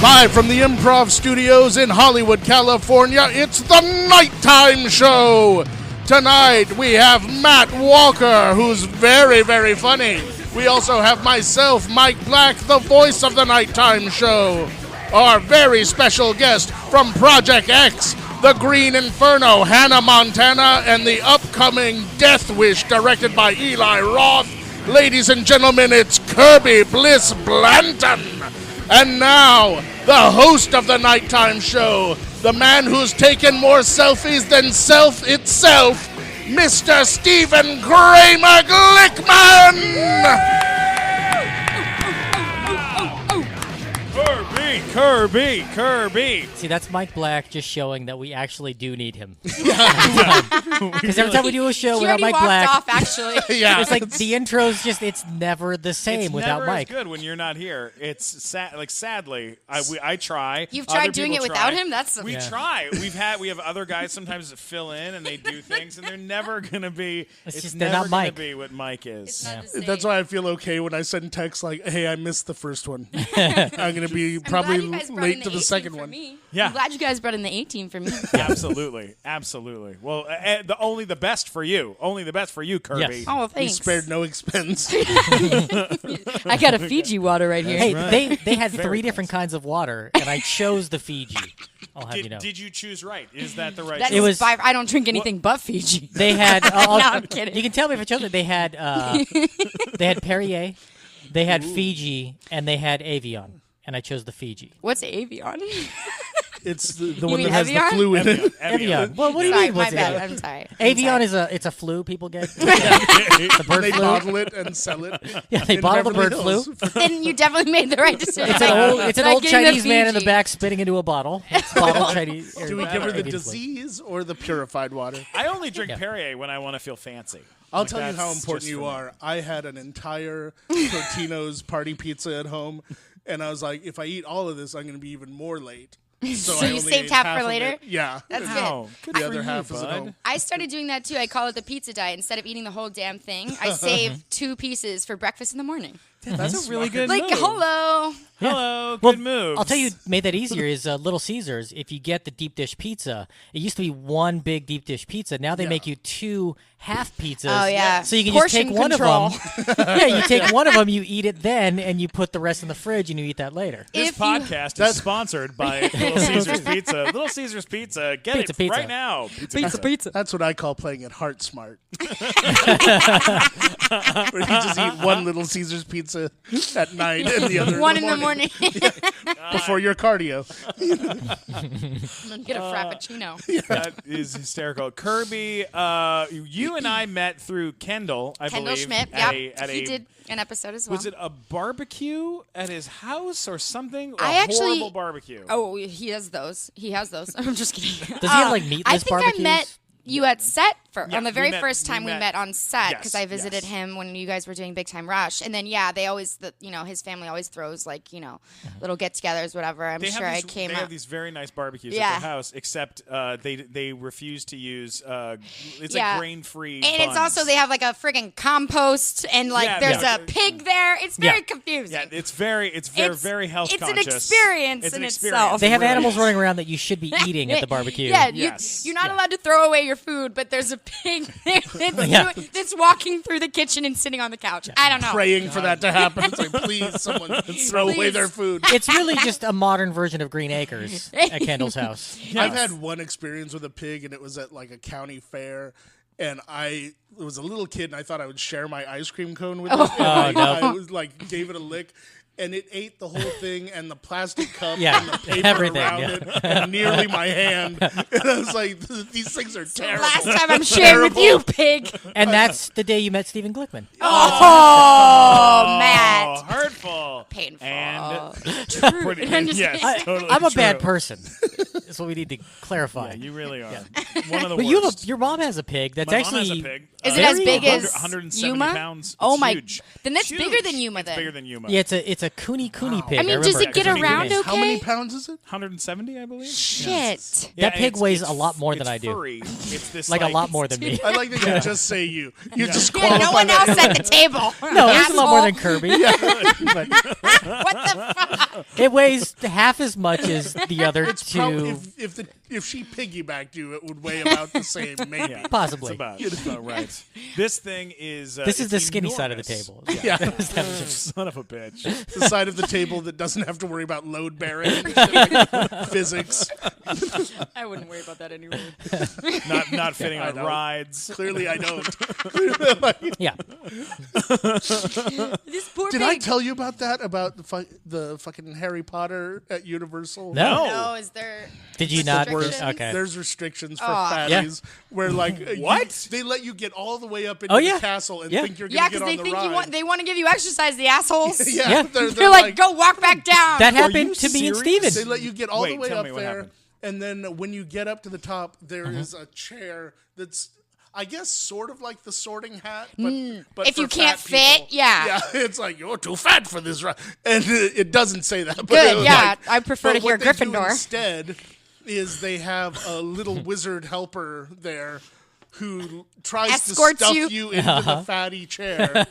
Live from the Improv Studios in Hollywood, California, it's the Nighttime Show. Tonight we have Matt Walker, who's very, very funny. We also have myself, Mike Black, the voice of the Nighttime Show. Our very special guest from Project X, the Green Inferno, Hannah Montana, and the upcoming Death Wish, directed by Eli Roth. Ladies and gentlemen, it's Kirby Bliss Blanton. And now, the host of the Nighttime Show, the man who's taken more selfies than self itself, Mr. Stephen Kramer Glickman! Kirby. See, that's Mike Black just showing that we actually do need him. Because every time we do a show without Mike Black, off, actually. Yeah, it's like the intro's just—it's never the same without Mike. It's never as good when you're not here. It's sadly, I try. You've tried doing it without him. We try. We have other guys sometimes that fill in and they do things, and they're never gonna be. It's never gonna be what Mike is. That's why I feel okay when I send texts like, "Hey, I missed the first one. I'm gonna be probably late to the second one." Yeah, I'm glad you guys brought in the 18 for me. Absolutely. Well, only the best for you. Only the best for you, Kirby. Yes. Oh, thanks. You spared no expense. I got a Fiji water right here. Hey, they had three different kinds of water, and I chose the Fiji. I'll have you know. Did you choose right? Is that the right? It was. I don't drink anything but Fiji. They had. No, I'm kidding. You can tell me if I chose it. They had Perrier, they had Fiji, and they had Avion. And I chose the Fiji. What's Avion? It's the one mean that has Evian? the flu in it. Evian. Well, what do you Sorry, mean? my What's bad. it? I'm sorry. Avion is a flu people get. The bird They flu. bottle it and sell it. Yeah, they in bottle the Beverly bird Hills. flu. Then you definitely made the right decision. It's an old getting the Chinese man in the Fiji. back spitting into a bottle. It's bottled Chinese. Do we give her the Avian flu. disease or the purified water? I only drink Perrier when I want to feel fancy. I'll tell you how important you are. I had an entire Totino's party pizza at home, and I was like, if I eat all of this, I'm going to be even more late. So I you only saved ate half for of later? it. Yeah. That's Wow. good. Good The for other you, half is at bud. home. I started doing that too. I call it the pizza diet. Instead of eating the whole damn thing, I save 2 pieces for breakfast in the morning. That's a really good Like, move. hello. Hello, Well, good move. I'll tell you, made that easier is Little Caesars. If you get the deep dish pizza, it used to be one big deep dish pizza. Now they make you 2 half pizzas. Oh, yeah. So you can Portion just take control. one of them. Yeah, you take one of them, you eat it then, and you put the rest in the fridge, and you eat that later. This If you- podcast is sponsored by Little Caesars Pizza. Little Caesars Pizza. Get Pizza, it pizza. right now. Pizza. That's what I call playing it heart smart. Where you just eat one Little Caesars pizza at night and the other 1 in the morning. before your cardio. Get a frappuccino. That is hysterical. Kirby, you and I met through Kendall, I Kendall believe. Schmidt. He did an episode as well. Was it a barbecue at his house or something? I A actually- horrible barbecue. Oh, he has those. He has those. I'm just kidding. Does he have, like, meatless I think barbecues? I met you at set Yeah, on the very we first time we met on set Yes, because I visited yes. him when you guys were doing Big Time Rush, and then they always, his family always throws little get-togethers, whatever. I'm sure I came They up. have these very nice barbecues Yeah. at their house, except they refuse to use it's Yeah. like grain-free. And it's buns. also they have like a friggin' compost and Yeah, there's yeah. a pig there. It's very confusing. Yeah, it's very very health It's conscious. an experience It's in an itself. They have It really animals is. running around that you should be eating at the barbecue. Yeah, Yes. you're not allowed to throw away your food, but there's a pig there that's walking through the kitchen and sitting on the couch. I don't know. Praying for that to happen. It's like, please, someone throw away their food. It's really just a modern version of Green Acres at Kendall's house. I've had one experience with a pig, and it was at like a county fair, and I was a little kid, and I thought I would share my ice cream cone with it. And I was like, gave it a lick. And it ate the whole thing and the plastic cup and the paper everything, around it and nearly my hand. And I was like, these things are terrible. Last time I'm sharing with you, pig. And that's the day you met Stephen Glickman. Oh, Matt. Hurtful. Painful. And True. yes, totally I'm a true. bad person. That's what we need to clarify. Yeah, you really are. One of the But worst. your mom has a pig. That's My actually mom has a pig. Is it as big as 170 Yuma? pounds? Oh it's my! huge. Then that's Huge. bigger than Yuma. It's then bigger than Yuma. Yeah, it's a Kuni pig. I mean, does it get remember. around okay? How many pounds is it? 170, I believe. Shit. Yeah, That pig it's- weighs it's a lot more than it's I do. furry. It's this Like a lot more than me. I like that you just say you. You just Yeah, qualify no one that. else at the table. No, it's a lot more than Asshole. Kirby. What the fuck? It weighs half as much as the other It's two. probably if she piggybacked you, it would weigh about the same, maybe. Yeah. Possibly. It's about right. This thing is. This is it's the skinny side of the enormous. table. Yeah, Son of a bitch. the side of the table that doesn't have to worry about load bearing, and shit like physics. I wouldn't worry about that anyway. Not fitting I on don't. rides. Clearly, I don't. Yeah. This poor Did pig. I tell you about that? About the fucking Harry Potter at Universal? No. No, is there? Did you not? Restrictions? Okay. There's restrictions for Aw. fatties where like What? they let you get all the way up into Oh, yeah. the castle and Yeah. think you're Yeah, gonna get because on they the think ride. they want to give you exercise. The assholes. yeah, Yeah. they're like, go walk back down. That Are you happened to me and serious? They Steven. let you get all the Wait, way tell up me what there, happened. and then when you get up to the top, there Mm-hmm. is a chair that's, I guess, sort of like the Sorting Hat, but If for you can't fat fit, people. yeah. It's like you're too fat for this ride, and it doesn't say that. But Good, it was yeah. like- I prefer but to hear what they do Gryffindor. instead is they have a little wizard helper there who tries Escorts to stuff you. you into the fatty chair.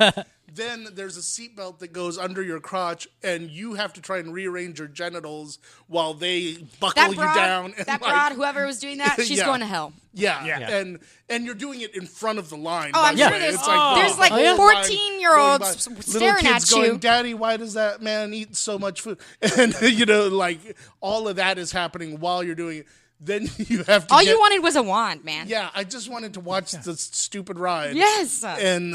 Then there's a seatbelt that goes under your crotch, and you have to try and rearrange your genitals while they buckle That you broad, down. And that like, broad, whoever was doing that, she's Yeah. going to hell. Yeah. And you're doing it in front of the line. Oh, by I'm the sure way. there's It's like there's the like Oh, yeah. whole line 14-year-olds going by. staring Little kids at you. going, Daddy, why does that man eat so much food? And like all of that is happening while you're doing it. Then you have to. All you wanted was a wand, man. Yeah, I just wanted to watch the stupid ride. Yes. And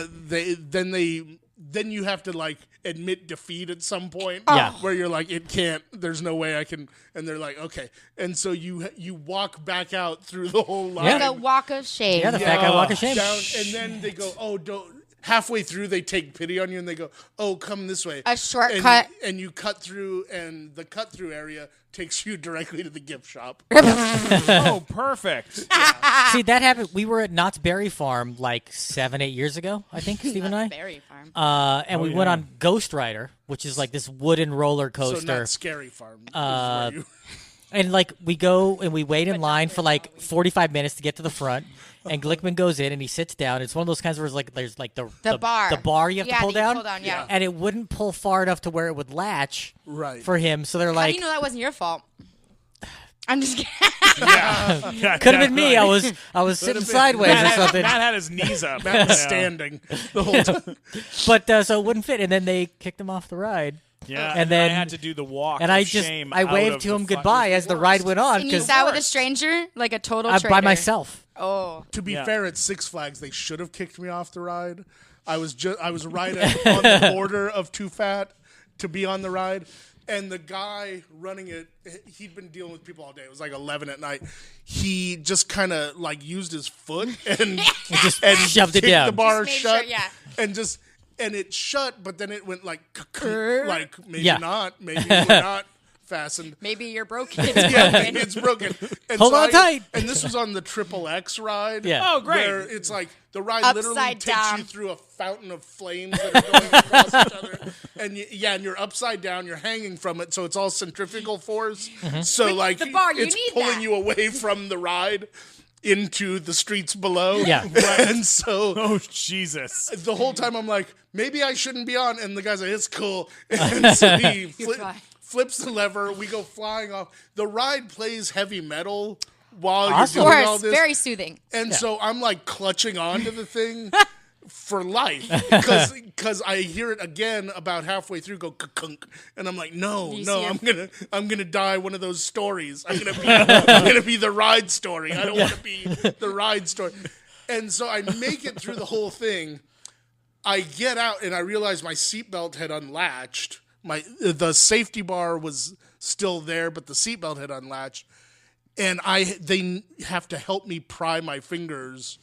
then you have to like admit defeat at some point. Yeah. Where you're like, it can't. There's no way I can. And they're like, okay. And so you walk back out through the whole line. Yeah. The walk of shame. Yeah, the fat guy walk of shame. Down, and then they go, oh, don't. Halfway through, they take pity on you and they go, oh, come this way. A shortcut. And you cut through, and the cut through area takes you directly to the gift shop. Oh, perfect. See, that happened. We were at Knott's Berry Farm like 7-8 years ago, I think, Steve and I. Berry farm. And we went on Ghost Rider, which is like this wooden roller So coaster. not Scary Farm. is where you- And like we go and we wait in line for like 45 minutes to get to the front. And Glickman goes in and he sits down. It's one of those kinds where it's like there's like the bar. the bar you have Yeah, to pull that you down. pull down, yeah. And it wouldn't pull far enough to where it would latch Right. for him. So they're How do like, you know that wasn't your fault? I'm just kidding. could have been me. I was sitting sideways or something. Matt had his knees up. Matt was you know. standing the whole time. But so it wouldn't fit. And then they kicked him off the ride. Yeah, And then I had to do the walk. And of I just shame I out waved of to the him fucking goodbye as the ride went on And you because sat with a stranger, like a total by traitor. myself. Oh. To be Yeah. fair, at Six Flags, they should have kicked me off the ride. I was right on the border of too fat to be on the ride. And the guy running it, he'd been dealing with people all day. It was like 11 at night. He just kind of like used his foot and Just and shoved it kicked down. the bar Just made shut. sure, yeah. And it shut, but then it went like like maybe Yeah. not, maybe we're not fastened. Maybe you're broken. Yeah, maybe it's broken. And Hold so on tight. And this was on the Triple X ride. Yeah. Oh, great. Where it's like the ride literally Upside takes down. you through a fountain of flames that are going across each other. And and you're upside down, you're hanging from it, so it's all centrifugal force. So like the bar, you it's need pulling that. you away from the ride into the streets below. Yeah. And so Oh, Jesus. the whole time I'm like, maybe I shouldn't be on. And the guy's like, it's cool. And so he fine. flips the lever. We go flying off. The ride plays heavy metal while Awesome. you're Of doing all course, this. very soothing. And so I'm like clutching onto the thing for life because I hear it again about halfway through go kunk, and I'm like, no, You no, see I'm gonna die one of those stories. I'm gonna be the ride story. I don't want to be the ride story. And so I make it through the whole thing. I get out and I realize my seatbelt had unlatched. The safety bar was still there, but the seatbelt had unlatched. And they have to help me pry my fingers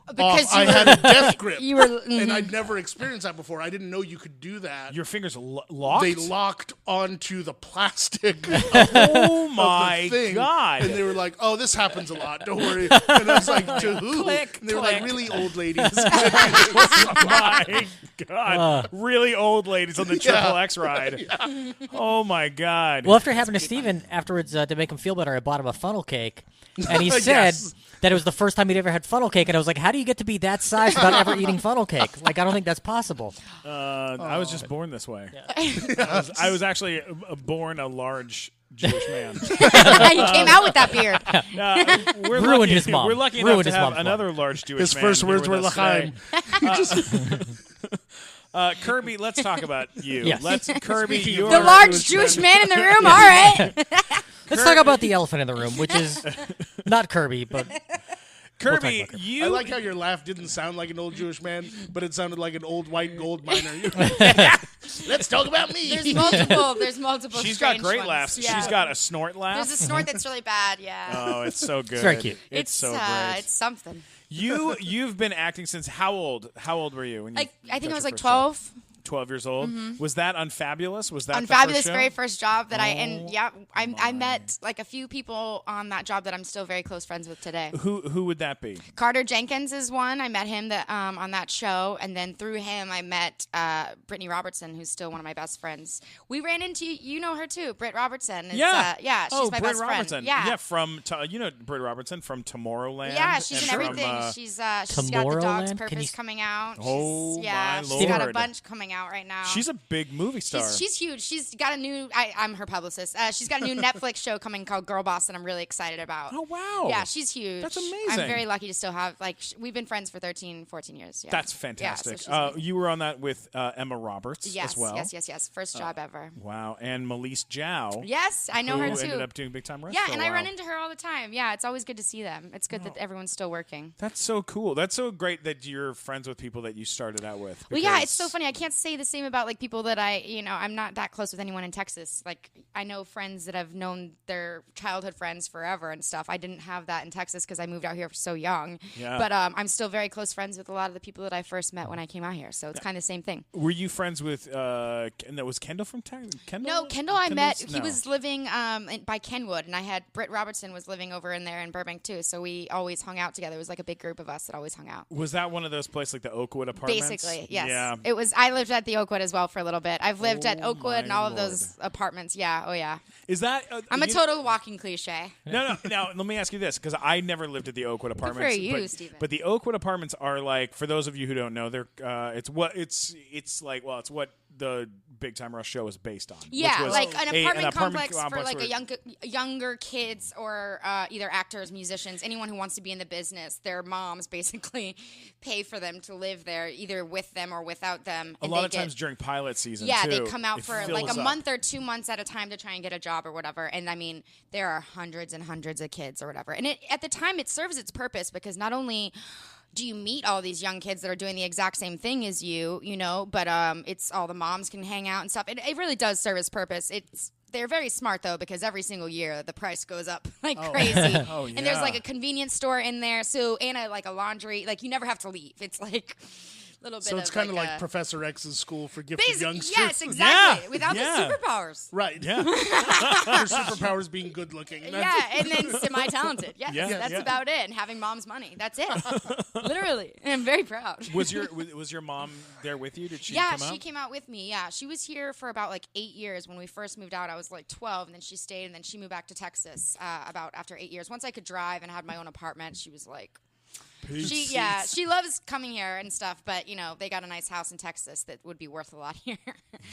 Because I had a death grip. You were, and I'd never experienced that before. I didn't know you could do that. Your fingers locked? They locked onto the plastic oh my of the thing. God. And they were like, oh, this happens a lot. Don't worry. And I was like, to who? Click, and they were click. like, really old ladies. my God. Really old ladies on the Triple X ride. Yeah. Oh, my God. Well, after it happened to Stephen, afterwards, to make him feel better, I bought him a funnel cake. And he said that it was the first time he'd ever had funnel cake. And I was like, how do you get to be that size without ever eating funnel cake? Like, I don't think that's possible. I was just born this way. Yeah. I was actually born a large Jewish man. You came out with that beard. Ruined his mom. We're lucky enough Ruined to his have mom's another mom. large Jewish His man. first words here were with us L'chaim. Kirby, let's talk about you. Yes. Let's Kirby, you're The large Jewish man in the room. All right. Let's talk about the elephant in the room, which is not Kirby, but Kirby, Kirby. you. I like how your laugh didn't sound like an old Jewish man, but it sounded like an old white gold miner. Let's talk about me. There's multiple. She's got strange great ones. laughs. Yeah. She's got a snort laugh. There's a snort that's really bad. Yeah. Oh, it's so good. It's very cute. It's so great. It's something. You've been acting since how old? How old were you? When you Like I think got I was your like first 12. job? 12 years old. Was that Unfabulous? Was that the Unfabulous, first show? very first job that I met like a few people on that job that I'm still very close friends with today. Who would that be? Carter Jenkins is one. I met him on that show, and then through him I met Brittany Robertson, who's still one of my best friends. We ran into you know her too, Britt Robertson. She's my Britt best Robertson. friend. Yeah, from Britt Robertson from Tomorrowland. Yeah, she's in and everything. from, she's got the Dog's Tomorrowland? Purpose coming out. Oh, my she's got a Lord. bunch coming out right now. She's a big movie star. She's huge. She's got a new. I'm her publicist. She's got a new Netflix show coming called Girl Boss that I'm really excited about. Oh wow! Yeah, she's huge. That's amazing. I'm very lucky to still have we've been friends for 13, 14 years. Yeah. That's fantastic. Yeah, so you were on that with Emma Roberts as well. Yes. First job ever. Wow, and Melise Zhao. Yes, I know who her too. Ended up doing Big Time Rush. Yeah, for a and I while. run into her all the time. Yeah, it's always good to see them. It's good that everyone's still working. That's so cool. That's so great that you're friends with people that you started out with. Well, yeah, it's so funny. I can't say the same about like people that I'm not that close with anyone in Texas. Like I know friends that have known their childhood friends forever and stuff. I didn't have that in Texas because I moved out here so young. Yeah. But I'm still very close friends with a lot of the people that I first met when I came out here. So it's kind of the same thing. Were you friends with? And that was Kendall from Texas. No, Kendall I met. He was living by Kenwood, and I had Britt Robertson was living over in there in Burbank too. So we always hung out together. It was like a big group of us that always hung out. Was that one of those places like the Oakwood apartments? Basically, yes. Yeah. It was. I lived at the Oakwood as well for a little bit. I've lived at Oakwood and all of my those apartments. Yeah. Oh yeah. Is that? I'm a total walking cliche. No. Now let me ask you this, because I never lived at the Oakwood apartments. for you, Stephen. But the Oakwood apartments are like, for those of you who don't know, they're it's what the Big Time Rush show is based on. Yeah, which was like an apartment complex for complex like where- younger kids or either actors, musicians, anyone who wants to be in the business. Their moms basically pay for them to live there, either with them or without them. A lot of times during pilot season, yeah, too, they come out it for fills like a up. month or 2 months at a time to try and get a job or whatever. And I mean, there are hundreds and hundreds of kids or whatever. And at the time, it serves its purpose because not only do you meet all these young kids that are doing the exact same thing as you, but it's all the moms can hang out and stuff. It really does serve its purpose. They're very smart, though, because every single year the price goes up like crazy. Oh, yeah. And there's like a convenience store in there, and a laundry. Like, you never have to leave. It's like a little bit So it's kind of like Professor X's school for gifted youngsters. Yes, exactly. Yeah, Without yeah. the superpowers. Right. Yeah. Your superpowers being good looking. Yeah, and then semi-talented. Yes, Yeah, that's yeah. about it. And having mom's money. That's it. Literally. And I'm very proud. Was your mom there with you? Did she Yeah, come out? she came out with me. Yeah, she was here for about like 8 years. When we first moved out, I was like 12, and then she stayed, and then she moved back to Texas about after 8 years. Once I could drive and had my own apartment, she was like, she loves coming here and stuff, but they got a nice house in Texas that would be worth a lot here.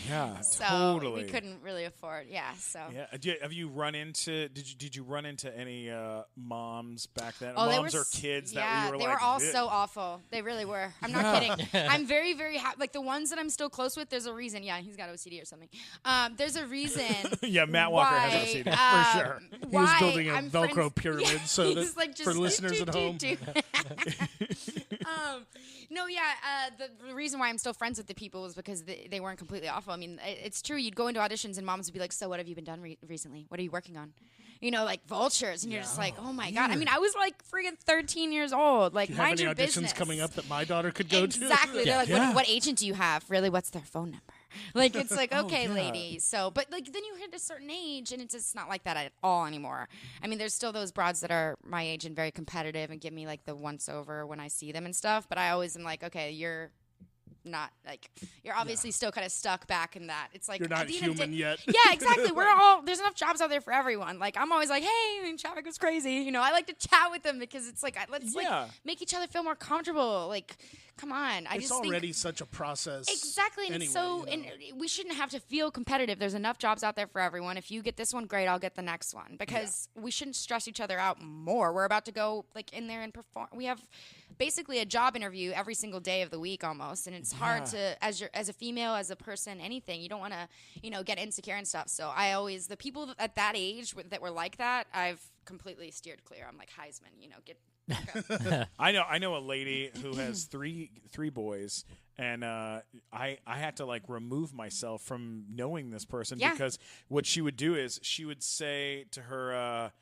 Yeah, so totally. we couldn't really afford. Yeah, so Yeah. Have you run into? Did you run into any moms back then? Oh, moms or kids that you were they like, were all "Ugh." so awful. They really were. I'm not kidding. I'm very, very happy. Like the ones that I'm still close with, there's a reason. Yeah, he's got OCD or something. There's a reason. Yeah, Matt Walker why, has OCD for sure. He was why building a I'm Velcro friends- pyramid Yeah, so he's that like, just for listeners at home. The reason why I'm still friends with the people is because they weren't completely awful. I mean, it's true. You'd go into auditions and moms would be like, "So what have you been done recently? What are you working on?" like vultures, and you're just like, oh my God. I mean, I was like freaking 13 years old. Like, Do you have mind any your auditions business. coming up that my daughter could go to? Exactly. They're like, what agent do you have? Really, what's their phone number? Like, it's like, okay, lady. So, but like, then you hit a certain age, and it's just not like that at all anymore. I mean, there's still those broads that are my age and very competitive and give me like the once over when I see them and stuff. But I always am like, okay, you're not like, you're obviously still kind of stuck back in that. It's like, You're not human yet. Yeah, exactly. There's enough jobs out there for everyone. Like, I'm always like, hey, traffic was crazy. I like to chat with them because it's like, let's like make each other feel more comfortable. Like, come on. It's already such a process. Exactly. And anyway, and we shouldn't have to feel competitive. There's enough jobs out there for everyone. If you get this one, great, I'll get the next one. Because we shouldn't stress each other out more. We're about to go like in there and perform. We have basically a job interview every single day of the week almost. And it's hard to, as a female, as a person, anything, you don't want to, get insecure and stuff. So the people at that age that were like that, I've completely steered clear. I'm like, Heisman, get I know a lady who has three boys, and I had to like remove myself from knowing this person because what she would do is she would say to her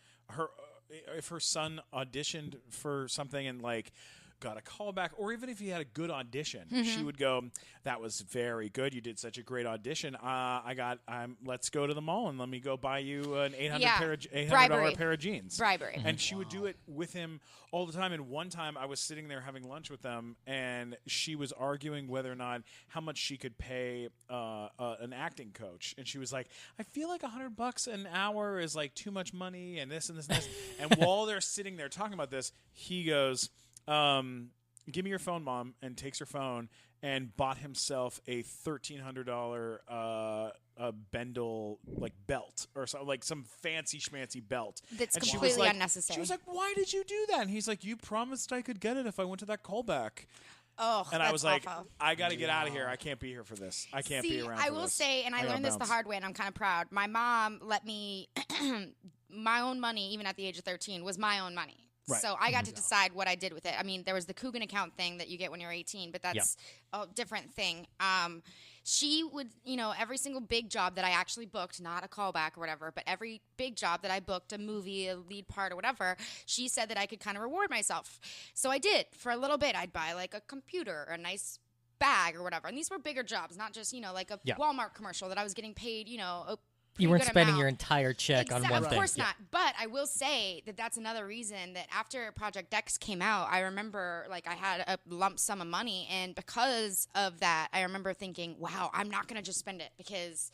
if her son auditioned for something and like got a call back, or even if he had a good audition, she would go, that was very good. You did such a great audition. Let's go to the mall and let me go buy you an $800 pair of jeans. Bribery. And she would do it with him all the time. And one time I was sitting there having lunch with them, and she was arguing whether or not how much she could pay an acting coach. And she was like, I feel like $100 an hour is like too much money, and this and this and this. And while they're sitting there talking about this, he goes, give me your phone, Mom, and takes her phone and bought himself a $1,300 Bendel like belt or something, like some fancy schmancy belt. That's and completely unnecessary. She was like, why did you do that? And he's like, you promised I could get it if I went to that callback. Oh, and I was like, awful. I got to get out of here. I can't be here for this. I can't be around. I will say, and I learned this the hard way, and I'm kind of proud. My mom let me, my own money, even at the age of 13, was my own money. Right. So I got to decide what I did with it. I mean, there was the Coogan account thing that you get when you're 18, but that's a different thing. She would, every single big job that I actually booked, not a callback or whatever, but every big job that I booked, a movie, a lead part or whatever, she said that I could kind of reward myself. So I did. For a little bit, I'd buy like a computer or a nice bag or whatever. And these were bigger jobs, not just, like a Walmart commercial that I was getting paid, you weren't spending your entire check on one thing. Of course not. But I will say that that's another reason that after Project X came out, I remember like I had a lump sum of money. And because of that, I remember thinking, wow, I'm not going to just spend it, because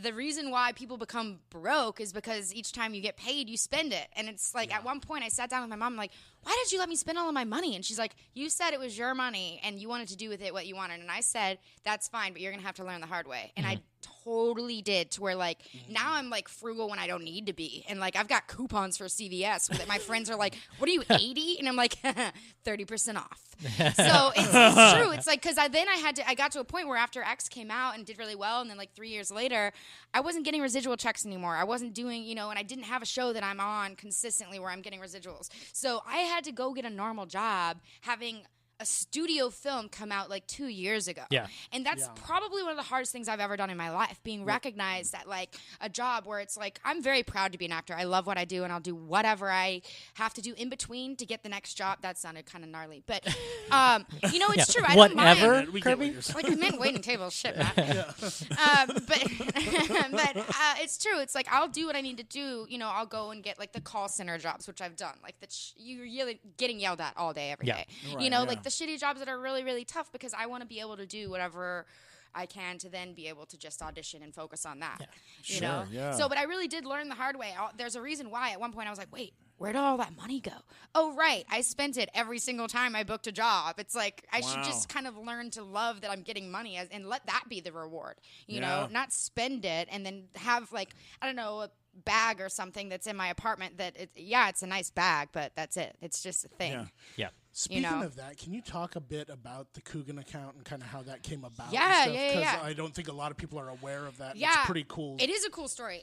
the reason why people become broke is because each time you get paid, you spend it. And it's like at one point I sat down with my mom, like, why did you let me spend all of my money? And she's like, you said it was your money and you wanted to do with it what you wanted. And I said, that's fine, but you're going to have to learn the hard way. And I totally did, to where like now I'm like frugal when I don't need to be. And like I've got coupons for CVS with it. My friends are like, what are you, 80? And I'm like, 30% off. So it's true. It's like, because I got to a point where after X came out and did really well, and then like 3 years later, I wasn't getting residual checks anymore. I wasn't doing, and I didn't have a show that I'm on consistently where I'm getting residuals. So I had to go get a normal job, having a studio film come out like 2 years ago. Yeah. And that's probably one of the hardest things I've ever done in my life, being recognized at like a job where it's like, I'm very proud to be an actor. I love what I do, and I'll do whatever I have to do in between to get the next job. That sounded kind of gnarly, but it's true. I don't mind. Kirby? Like I'm in waiting tables, shit, man. But it's true. It's like I'll do what I need to do. I'll go and get like the call center jobs, which I've done. Like you're really getting yelled at all day, every day. Right, like the shitty jobs that are really, really tough, because I want to be able to do whatever I can to then be able to just audition and focus on that. You know? Yeah. So, but I really did learn the hard way. There's a reason why at one point I was like, wait, where did all that money go? Oh, right. I spent it every single time I booked a job. It's like I should just kind of learn to love that I'm getting money and let that be the reward, you know, not spend it and then have like, I don't know, a bag or something that's in my apartment that it's a nice bag, but that's it. It's just a thing. Yeah. Speaking of that, can you talk a bit about the Coogan account and kind of how that came about? Yeah. Because I don't think a lot of people are aware of that. Yeah. It's pretty cool. It is a cool story.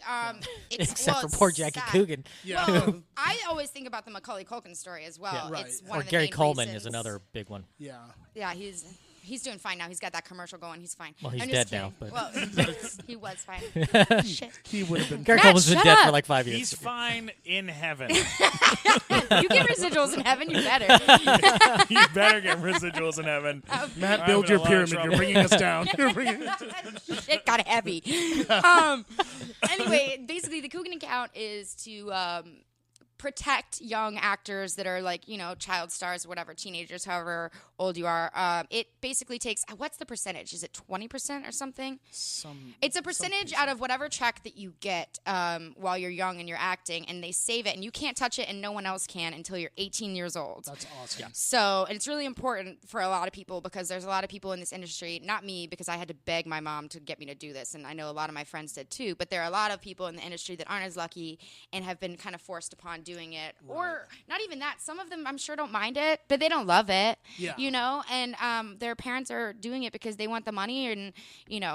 Except for poor Jackie Coogan. Yeah. Well, I always think about the Macaulay Culkin story as well. Yeah, right. It's one or of the Gary main Coleman reasons. is another big one. Yeah. Yeah, he's He's doing fine now. He's got that commercial going. He's fine. Well, he's I'm dead just now. kidding. But. Well, he was fine. Shit. He would have been. Gary Matt, Coleman's been shut dead up. for like 5 years. He's fine in heaven. You get reshitals in heaven, you better. You better get residuals in heaven. Matt, I'm build in your a lot of pyramid. trouble. You're bringing us down. You're bringing us down. Shit got heavy. Anyway, basically, the Coogan account is to protect young actors that are like, child stars or whatever, teenagers, however old you are. It basically takes, what's the percentage? Is it 20% or something? It's a percentage out of whatever check that you get while you're young and you're acting, and they save it, and you can't touch it, and no one else can until you're 18 years old. That's awesome. Yeah. So, and it's really important for a lot of people because there's a lot of people in this industry, not me because I had to beg my mom to get me to do this, and I know a lot of my friends did too, but there are a lot of people in the industry that aren't as lucky and have been kind of forced upon doing it. Right. Or not even that. Some of them I'm sure don't mind it, but they don't love it. Yeah. And their parents are doing it because they want the money, and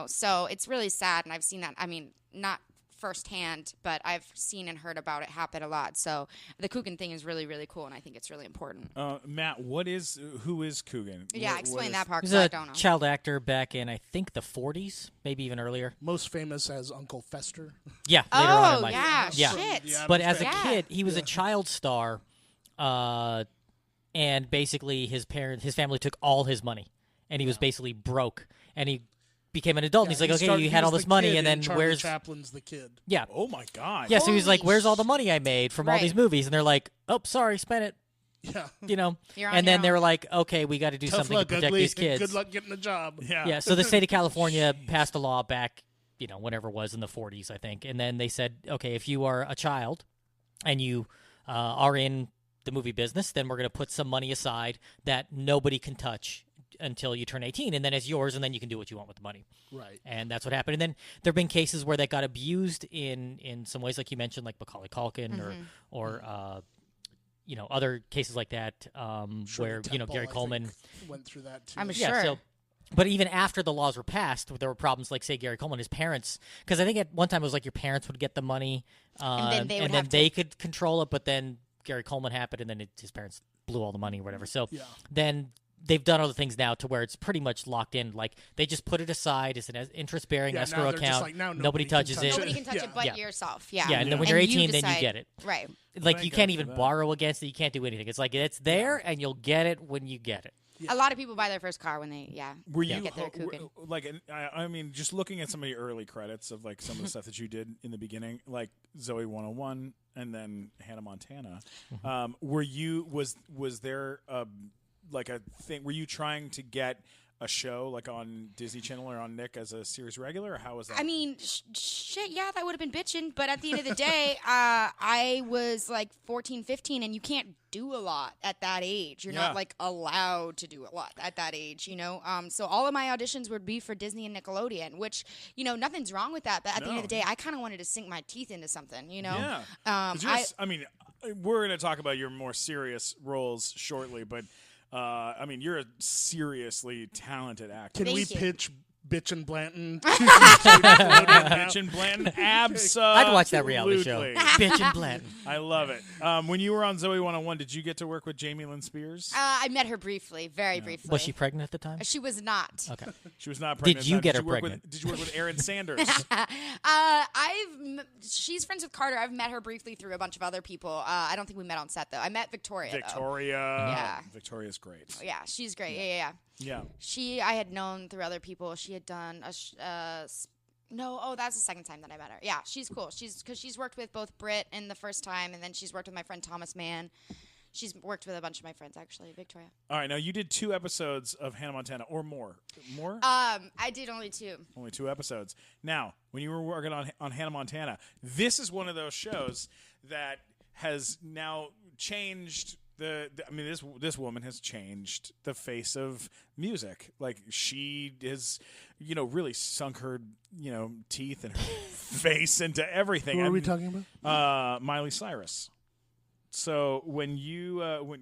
so it's really sad, and I've seen that. I mean, not firsthand, but I've seen and heard about it happen a lot. So the Coogan thing is really, really cool, and I think it's really important. Matt, who is Coogan? Yeah, explain that part He because was I don't know. a child actor back in, I think, the 40s, maybe even earlier. Most famous as Uncle Fester. Yeah, later on in Oh, life. yeah, Yeah. shit. But as a Yeah. kid, he was a child star, and basically his family took all his money, and he was basically broke, and he became an adult, and he's like, okay, you had all this money, and then where's Chaplin's the kid? Yeah. Oh my God. Yeah, so he's like, Holy where's all the money I made from all these movies? And they're like, oh, sorry, spent it. Yeah. You're on And then your they were own. like, okay, we got to do Tough something luck, to protect ugly. these kids. Good luck getting a job. Yeah. Yeah, so the state of California passed a law back, whenever it was in the 40s, I think. And then they said, okay, if you are a child and you are in the movie business, then we're going to put some money aside that nobody can touch until you turn 18, and then it's yours, and then you can do what you want with the money. Right. And that's what happened. And then there have been cases where that got abused in some ways, like you mentioned, like Macaulay Culkin or other cases like that, where Temple, Gary I Coleman think, went through that too. I'm yeah, sure. so, but even after the laws were passed, there were problems like, say, Gary Coleman, his parents, because I think at one time it was like your parents would get the money, And then they would they could control it, but then Gary Coleman happened, and then his parents blew all the money or whatever. So then they've done other things now to where it's pretty much locked in. Like, they just put it aside as an interest-bearing escrow now they're just account. like, now nobody touches it. Nobody can touch it but yourself. Yeah. Yeah, and then when And you're you 18, then you decide- get it. Right. Like, you Thank can't God for even that. borrow against it. You can't do anything. It's like, it's there, and you'll get it when you get it. A lot of people buy their first car when they Were you get their Coogan. I mean, just looking at some of your early credits of like some of the stuff that you did in the beginning, like Zoe 101 and then Hannah Montana. Was there like a thing? Were you trying to get a show like on Disney Channel or on Nick as a series regular, or how was that? I mean, shit, yeah, that would have been bitching. But at the end of the day, I was like 14, 15, and you can't do a lot at that age. You're not like allowed to do a lot at that age, So all of my auditions would be for Disney and Nickelodeon, which, nothing's wrong with that. But at the end of the day, I kind of wanted to sink my teeth into something, Yeah. I mean, we're going to talk about your more serious roles shortly, but I mean, you're a seriously talented actor. Can we Thank you. pitch Bitch and Blanton? Bitch and Blanton, absolutely. I'd watch that reality show. Bitch and Blanton. I love it. When you were on Zoe 101, did you get to work with Jamie Lynn Spears? I met her briefly, very briefly. Was she pregnant at the time? She was not. Okay. She was not pregnant. Did you get her work pregnant? Did you work with Aaron Sanders? She's friends with Carter. I've met her briefly through a bunch of other people. I don't think we met on set though. I met Victoria. Though. Victoria. Yeah. Victoria's great. Yeah, she's great. Yeah. Yeah. I had known through other people. She had done that's the second time that I met her. Yeah, she's cool. Because she's worked with both Britt in the first time, and then she's worked with my friend Thomas Mann. She's worked with a bunch of my friends, actually, Victoria. All right, now you did 2 episodes of Hannah Montana, or more. More? I did only 2. Only 2 episodes. Now, when you were working on Hannah Montana, this is one of those shows that has now changed this woman has changed the face of music. Like, she has, really sunk her, teeth and her face into everything. Who are we talking about? Miley Cyrus. So when you all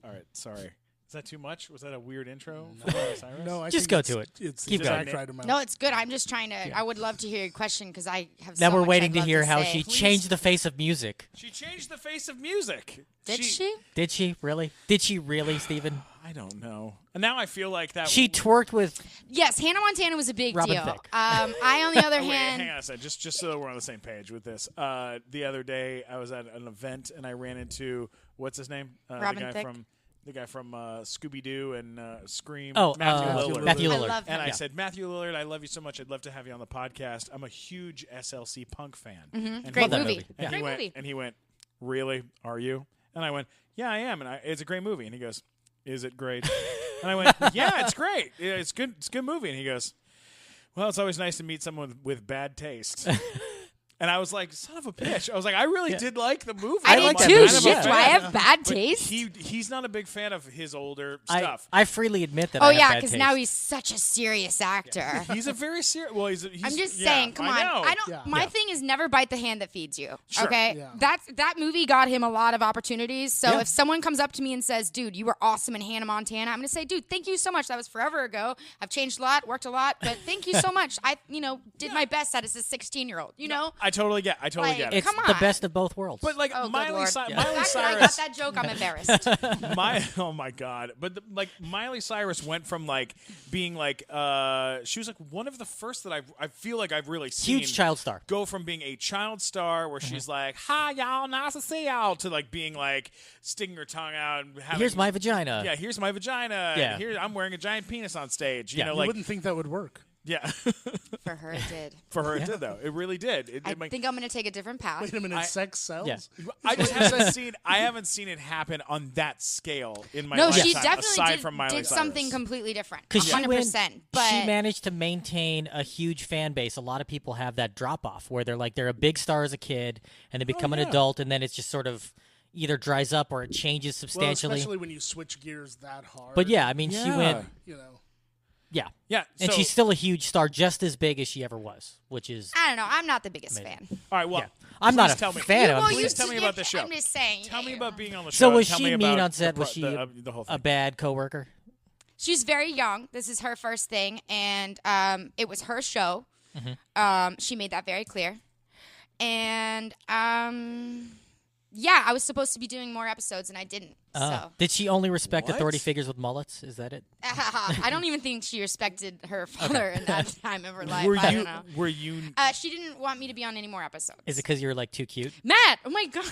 right, sorry. Is that too much? Was that a weird intro for Miley Cyrus? No, I Just think go to it. It's Keep the going. exact right amount. No, it's good. I'm just trying to. I would love to hear your question because I have. Now so we're much waiting I'd to love hear how say. she changed the face of music. She changed the face of music. Did she? Did she really? Did she really, Stephen? I don't know. And now I feel like that. She twerked with. Yes, Hannah Montana was a big Robin deal. Thicke. I, on the other Wait, hand, hang on a second. Just so we're on the same page with this. The other day, I was at an event and I ran into what's his name? Robin Thicke. The guy from Scooby Doo and Scream. Oh, Matthew Lillard. Matthew I Lillard. love him. And I said, Matthew Lillard, I love you so much. I'd love to have you on the podcast. I'm a huge SLC Punk fan. And Great he went- movie. And Great he went, movie. And he went, really? Are you? And I went, yeah, I am. And it's a great movie. And he goes, is it great? And I went, yeah, it's great. Yeah, it's good. It's a good movie. And he goes, well, it's always nice to meet someone with bad taste. And I was like, son of a bitch. I was like, I really did like the movie. I I'm did like too. kind of a Shit, do I fan. have bad But taste? He's not a big fan of his older stuff. I freely admit that. Oh I have yeah, bad because taste. now he's such a serious actor. He's a very serious. Well, he's I'm just yeah, saying, come on. know. I don't. Yeah. My thing is never bite the hand that feeds you. Sure. Okay, Yeah. that movie got him a lot of opportunities. So Yeah. if someone comes up to me and says, "Dude, you were awesome in Hannah Montana," I'm gonna say, "Dude, thank you so much. That was forever ago. I've changed a lot, worked a lot, but thank you so much. I, did my best as a 16-year-old. You know." I totally get. Get it. It's Come the on. best of both worlds. But like Oh, good Miley, Lord. Miley The fact that I Cyrus, got that joke, I'm embarrassed. oh my god! But like Miley Cyrus went from like being like she was like one of the first that I feel like I've really seen huge child star. go from being a child star where she's like, "Hi y'all, nice to see y'all," to like being like sticking her tongue out and having, Here's my vagina. yeah, here's my vagina. Yeah. And here I'm wearing a giant penis on stage. You Yeah. know, You You like wouldn't think that would work. yeah. For her, it did. For her, it did though. It really did. It I did make. think I'm gonna take a different path. Wait a minute, sex sells? Yeah. I just haven't seen. I haven't seen it happen on that scale in my No, lifetime. she definitely aside from Miley did Cyrus. something completely different. Because 100%. But she managed to maintain a huge fan base. A lot of people have that drop off where they're a big star as a kid and they become an yeah. adult, and then it's just sort of either dries up or it changes Well, substantially. especially when you switch gears that hard. But yeah, I mean, she Yeah. went. You know. Yeah. Yeah, And so- she's still a huge star, just as big as she ever was, which is. I don't know. I'm not the biggest Amazing. fan. All right, well, Yeah. I'm not please a tell me. fan of Well, him. Please used tell to me give- about the show. I'm just saying. Tell me about being on the show. So was Tell she me mean about on set? the, Was she the whole thing? a bad coworker? She's very young. This is her first thing, and it was her show. She made that very clear. And yeah, I was supposed to be doing more episodes, and I didn't. So Did she only respect What? authority figures with mullets? Is that it? I don't even think she respected her father in that time of her life. Were I you? don't know. Were you? She didn't want me to be on any more episodes. Is it because you're like too cute? Matt? Oh my god!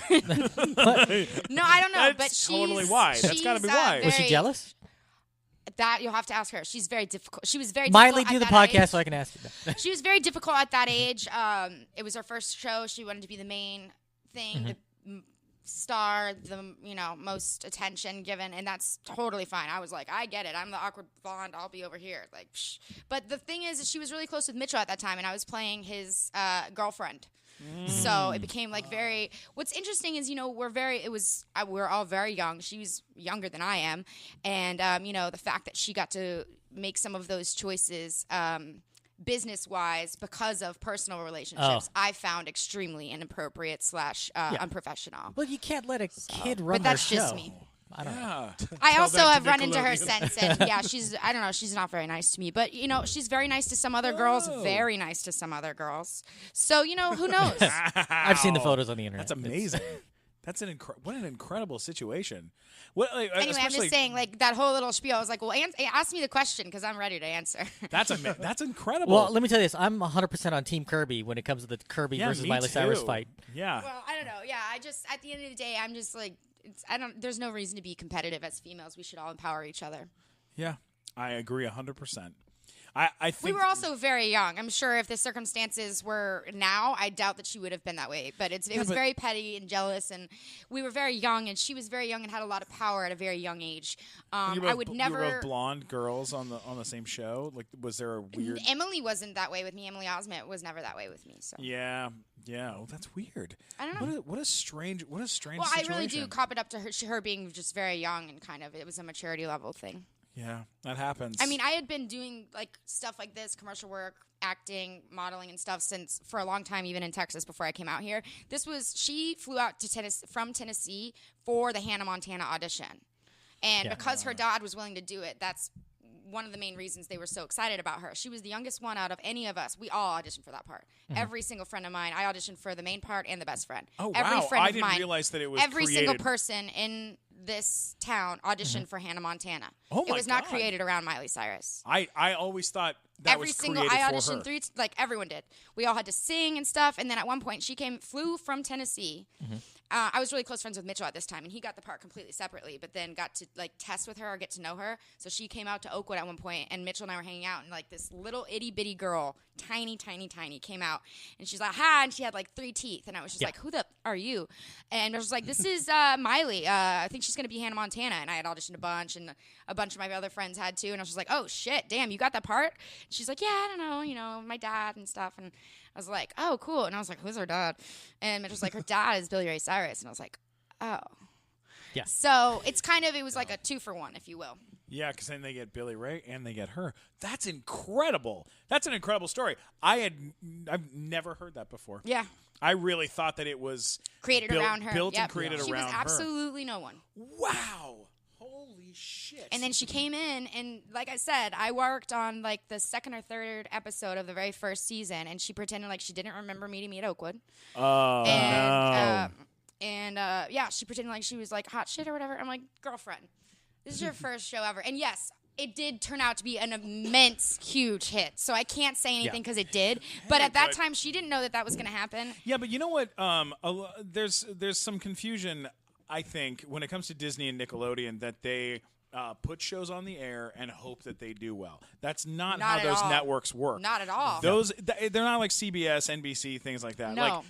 No, I don't know. That's but she's totally why. That's gotta be she's, why. Was she very- jealous? That you'll have to ask her. She's very difficult. She was very Miley, difficult do at the that podcast age. so I can ask you that. She was very difficult at that age. It was her first show. She wanted to be the main thing, the star, the most attention given, and that's totally fine. I was like, I get it. I'm the awkward blonde. I'll be over here. Like, psh. But the thing is, she was really close with Mitchell at that time, and I was playing his girlfriend. So it became like very. What's interesting is we're all very young. She was younger than I am, and the fact that she got to make some of those choices business-wise because of personal relationships, I found extremely inappropriate / unprofessional. Well, you can't let a kid run But that's their just show. me. I don't know. Yeah. I Tell also that to have run into her Nickelodeon. since, and yeah, she's not very nice to me. But she's very nice to some other girls, very nice to some other girls. So who knows? I've seen the photos on the internet. That's amazing. That's what an incredible situation. What? Like, Anyway, I'm especially- just saying, like that whole little spiel. I was like, well, ask me the question because I'm ready to answer. That's incredible. Well, let me tell you this. I'm 100% on Team Kirby when it comes to the Kirby versus me Miley Cyrus too. fight. Yeah. Well, I don't know. Yeah, I just at the end of the day, I'm just like, there's no reason to be competitive as females. We should all empower each other. Yeah. I agree 100%. I think We were also very young. I'm sure if the circumstances were now, I doubt that she would have been that way. But it was very petty and jealous, and we were very young, and she was very young and had a lot of power at a very young age. you I would never. You were both blonde girls on the same show. Like, was there a weird? Emily wasn't that way with me. Emily Osment was never that way with me. So Yeah. Oh, that's weird. I don't know. What a strange. Well, situation. I really do cop it up to her being just very young and kind of it was a maturity level thing. Yeah, that happens. I mean, I had been doing like stuff like this, commercial work, acting, modeling, and stuff for a long time, even in Texas before I came out here. She flew out to from Tennessee for the Hannah Montana audition, and because her dad was willing to do it, that's one of the main reasons they were so excited about her. She was the youngest one out of any of us. We all auditioned for that part. Every single friend of mine, I auditioned for the main part and the best friend. Oh, Every wow. friend I of didn't mine, realize that it was every single created- person in this town auditioned for Hannah Montana. Oh my It was not God. created around Miley Cyrus. I always thought that Every was single created I for auditioned her. like everyone did. We all had to sing and stuff. And then at one point, flew from Tennessee. I was really close friends with Mitchell at this time, and he got the part completely separately, but then got to like test with her or get to know her. So she came out to Oakwood at one point, and Mitchell and I were hanging out, and like this little itty bitty girl, tiny, came out, and she's like, "Hi," and she had like 3 teeth, and I was just like, "Who the are you?" And I was like, "This is Miley. I think she's gonna be Hannah Montana." And I had auditioned a bunch, and a bunch of my other friends had too, and I was just like, "Oh shit, damn, you got that part?" And she's like, "Yeah, I don't know, my dad and stuff," and I was like, "Oh, cool," and I was like, "Who's her dad?" And Mitchell was like, "Her dad is Billy Ray Cyrus," and I was like, "Oh." Yeah. So it was like a 2-for-1, if you will. Yeah, because then they get Billy Ray and they get her. That's incredible. That's an incredible story. I've never heard that before. Yeah. I really thought that it was Created around her. built Yep. and created She around was her. absolutely no one. Wow. Holy shit. And then she came in, and like I said, I worked on like the second or third episode of the very first season, and she pretended like she didn't remember meeting me at Oakwood. Oh, no. Yeah, she pretended like she was like hot shit or whatever. I'm like, girlfriend, this is your first show ever. And yes, it did turn out to be an immense, huge hit. So I can't say anything because it did. But at that time, she didn't know that was going to happen. Yeah, but you know what? There's some confusion, I think, when it comes to Disney and Nickelodeon, that they put shows on the air and hope that they do well. That's not how at those all. networks work. Not at all. They're not like CBS, NBC, things like that. No.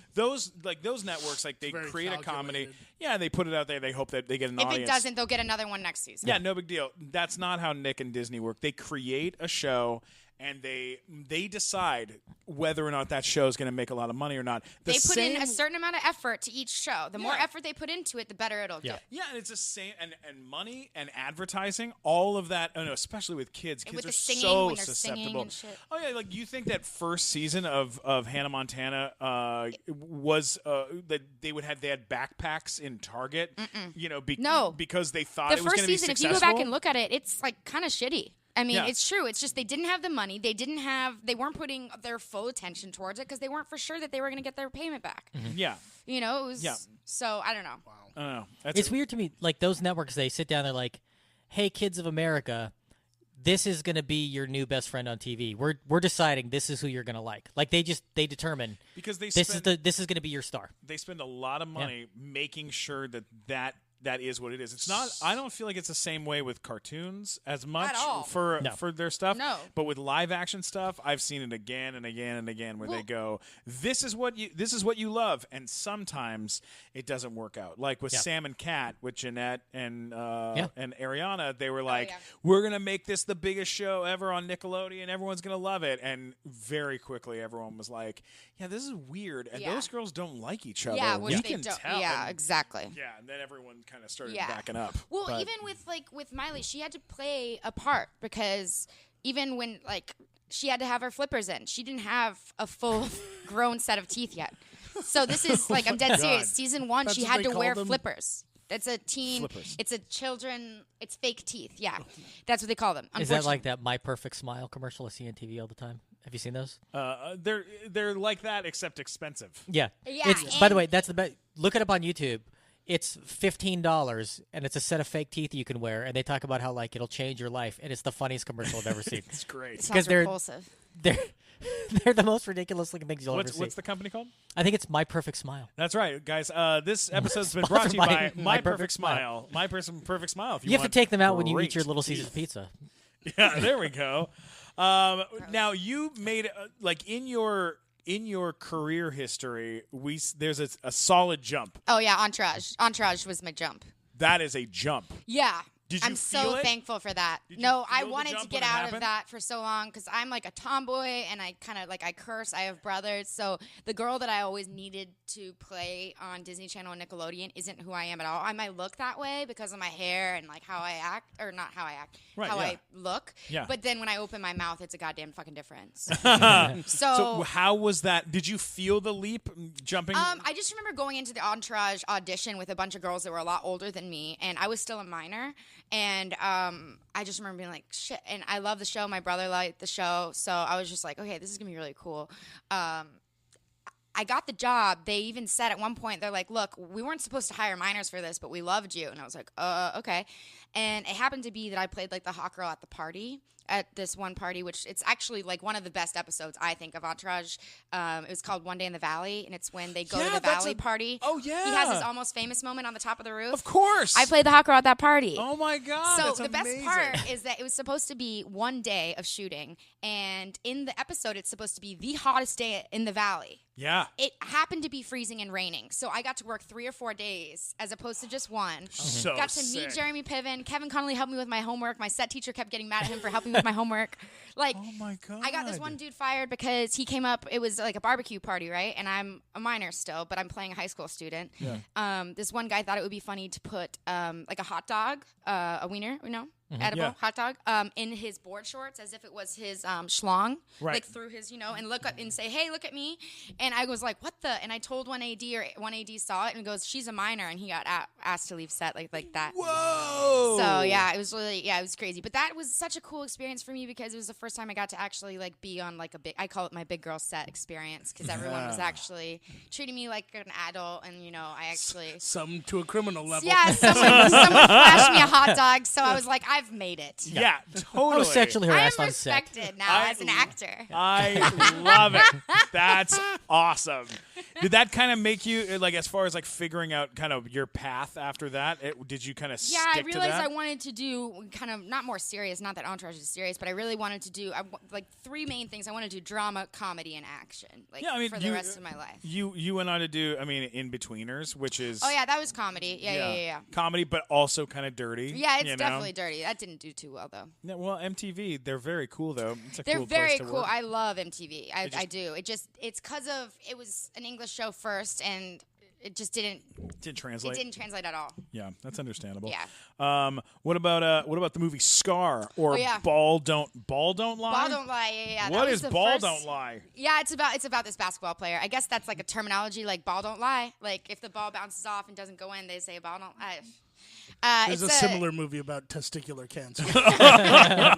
Like those networks, like they Very create a comedy. calculated. Yeah, they put it out there. They hope that they get an If audience. it doesn't, they'll get another one next season. Yeah, no big deal. That's not how Nick and Disney work. They create a show and they decide whether or not that show is going to make a lot of money or not. They put in a certain amount of effort to each show. The more effort they put into it, the better it'll get. Yeah, and it's the same, and money and advertising, all of that. Oh no, especially with kids. Kids With are the singing, so when they're singing susceptible. and shit. Oh yeah, like you think that first season of Hannah Montana was that they had backpacks in Target. No. because they thought The it was first going to be season, if successful. you go back and look at it, it's like kind of shitty. I mean, Yeah. it's true. It's just they didn't have the money. They weren't putting their full attention towards it because they weren't for sure that they were going to get their payment back. Yeah, It was. Yeah. So I don't know. I don't know. It's weird to me, like those networks, they sit down, they're like, "Hey, kids of America, this is going to be your new best friend on TV. We're deciding this is who you're going to like." Like they determine because this is going to be your star. they spend a lot of money making sure that is what it is. It's not. I don't feel like it's the same way with cartoons as much At all. for their stuff. No. But with live action stuff, I've seen it again and again and again where they go, "This is what you love," and sometimes it doesn't work out. Like with Sam and Cat, with Jeanette and Ariana, they were like, "We're gonna make this the biggest show ever on Nickelodeon. Everyone's gonna love it." And very quickly, everyone was like, "Yeah, this is weird." And those girls don't like each other. Yeah, we which they can don't. tell. Yeah, And- exactly. yeah, and then everyone kind of started Yeah. backing up. Well, But- even with Miley, she had to play a part because even when she had to have her flippers in, she didn't have a full grown set of teeth yet. So this is I'm dead serious. Season 1, That's she what had they to call wear them? flippers. It's a teen. Flippers. It's a children. It's fake teeth. Yeah, that's what they call them. Is that like that My Perfect Smile commercial I see on TV all the time? Have you seen those? they're like that except expensive. Yeah. Yeah, By the and- way, that's the best. Look it up on YouTube. It's $15, and it's a set of fake teeth you can wear, and they talk about how it'll change your life, and it's the funniest commercial I've ever seen. It's great. Sounds they're- repulsive. They're the most ridiculous looking things you'll ever see. What's the company called? I think it's My Perfect Smile. That's right, guys. This episode's been brought to you by Sponsored by My My Perfect Perfect Smile. My Perfect Smile. If You have to want take them out when you eat great your Little teeth. Caesars pizza. Yeah, there we go. Now you made in your career history, there's a solid jump. Oh yeah, Entourage. Entourage was my jump. That is a jump. Yeah. Did you I'm feel so it? thankful for that. Did you No, I feel the wanted to jump get when it out of happened? that for so long because I'm like a tomboy and I kind of I curse. I have brothers. So the girl that I always needed to play on Disney Channel and Nickelodeon isn't who I am at all. I might look that way because of my hair and how I act, or not how I act, Right, how yeah. I look. Yeah. But then when I open my mouth, it's a goddamn fucking difference. So how was that? Did you feel the leap jumping? I just remember going into the Entourage audition with a bunch of girls that were a lot older than me, and I was still a minor. And I just remember being like, shit. And I love the show. My brother liked the show. So I was just like, okay, this is going to be really cool. I I got the job. They even said at one point, they're like, look, we weren't supposed to hire minors for this, but we loved you. And I was like, okay. And it happened to be that I played like the hot girl at the party. At this one party, which it's actually like one of the best episodes, I think, of Entourage. It was called One Day in the Valley, and it's when they go to the Valley party. Oh, yeah. He has his almost famous moment on the top of the roof. Of course. I played the hot girl at that party. Oh, my God. So that's the amazing. best part is that it was supposed to be one day of shooting, and in the episode, it's supposed to be the hottest day in the Valley. Yeah. It happened to be freezing and raining, so I got to work 3 or 4 days as opposed to just one. So got to meet Jeremy Piven. Kevin Connolly helped me with my homework. My set teacher kept getting mad at him for helping me with my homework. Like, oh my God. I got this one dude fired because he came up. It was like a barbecue party, right? And I'm a minor still, but I'm playing a high school student. Yeah. This one guy thought it would be funny to put like a hot dog, a wiener, edible hot dog, in his board shorts as if it was his schlong, like through his, and look up and say, hey, look at me. And I was like, what the? And I told one AD, or one AD saw it and goes, she's a minor. And he got asked to leave set like that. Whoa. So yeah, it was really, it was crazy. But that was such a cool experience for me because it was the first time I got to actually like be on like I call it my big girl set experience because everyone was actually treating me like an adult. And, I actually. Some to a criminal level. Yeah, someone flashed me a hot dog. So I was like, I've made it. Yeah, totally. I was sexually I am harassed on set. respected now as an actor. I love it. That's awesome. Did that kind of make you, like, as far as like figuring out kind of your path after that? Did you kind of stick to that? Yeah, I realized I wanted to do kind of not more serious, not that Entourage is serious, but I really wanted to do like 3 main things. I wanted to do drama, comedy, and action, like for the rest of my life. You went on to do, In-Betweeners, which is... Oh, yeah, that was comedy. Yeah. Comedy, but also kind of dirty. Yeah, it's definitely dirty. That didn't do too well, though. Yeah, well, MTV, they're very cool, though. It's a they're cool very place to cool. work. I love MTV. I do. It's because of, it was an English show first, and it just didn't translate. It didn't translate at all. Yeah, that's understandable. Yeah. What about the movie Scar or Ball Don't Lie? Ball Don't Lie. Yeah. What is Ball Don't Lie? Yeah, it's about this basketball player. I guess that's like a terminology, like ball don't lie. Like if the ball bounces off and doesn't go in, they say ball don't lie. There's a similar movie about testicular cancer. A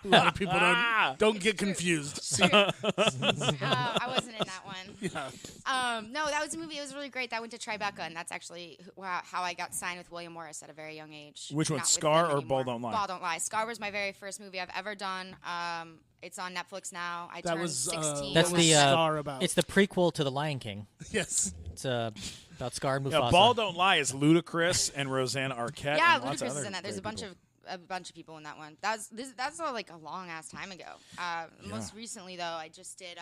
lot of people don't get confused. I wasn't in that one. Yeah. No, that was a movie. It was really great. That went to Tribeca, and that's actually how I got signed with William Morris at a very young age. Which one, Not with Scar them or Ball Don't Lie? Ball Don't Lie. Scar was my very first movie I've ever done. It's on Netflix now. I turned 16. That's what was Scar about? It's the prequel to The Lion King. Yes. It's about Scar and Mufasa. Yeah, Ball Don't Lie is Ludacris and Rosanna Arquette. Yeah, and lots of Ludacris other is in that. There's a bunch of people in that one. That's like a long ass time ago. Most recently though, I just did.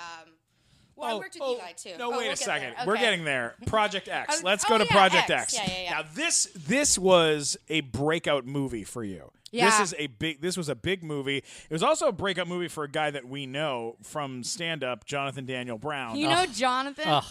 I worked with Eli too. No, wait a second. Okay. We're getting there. Project X. Let's go to yeah, Project X. X. Yeah. Now this was a breakout movie for you. Yeah. This was a big movie. It was also a breakout movie for a guy that we know from stand-up, Jonathan Daniel Brown. You know Jonathan? God.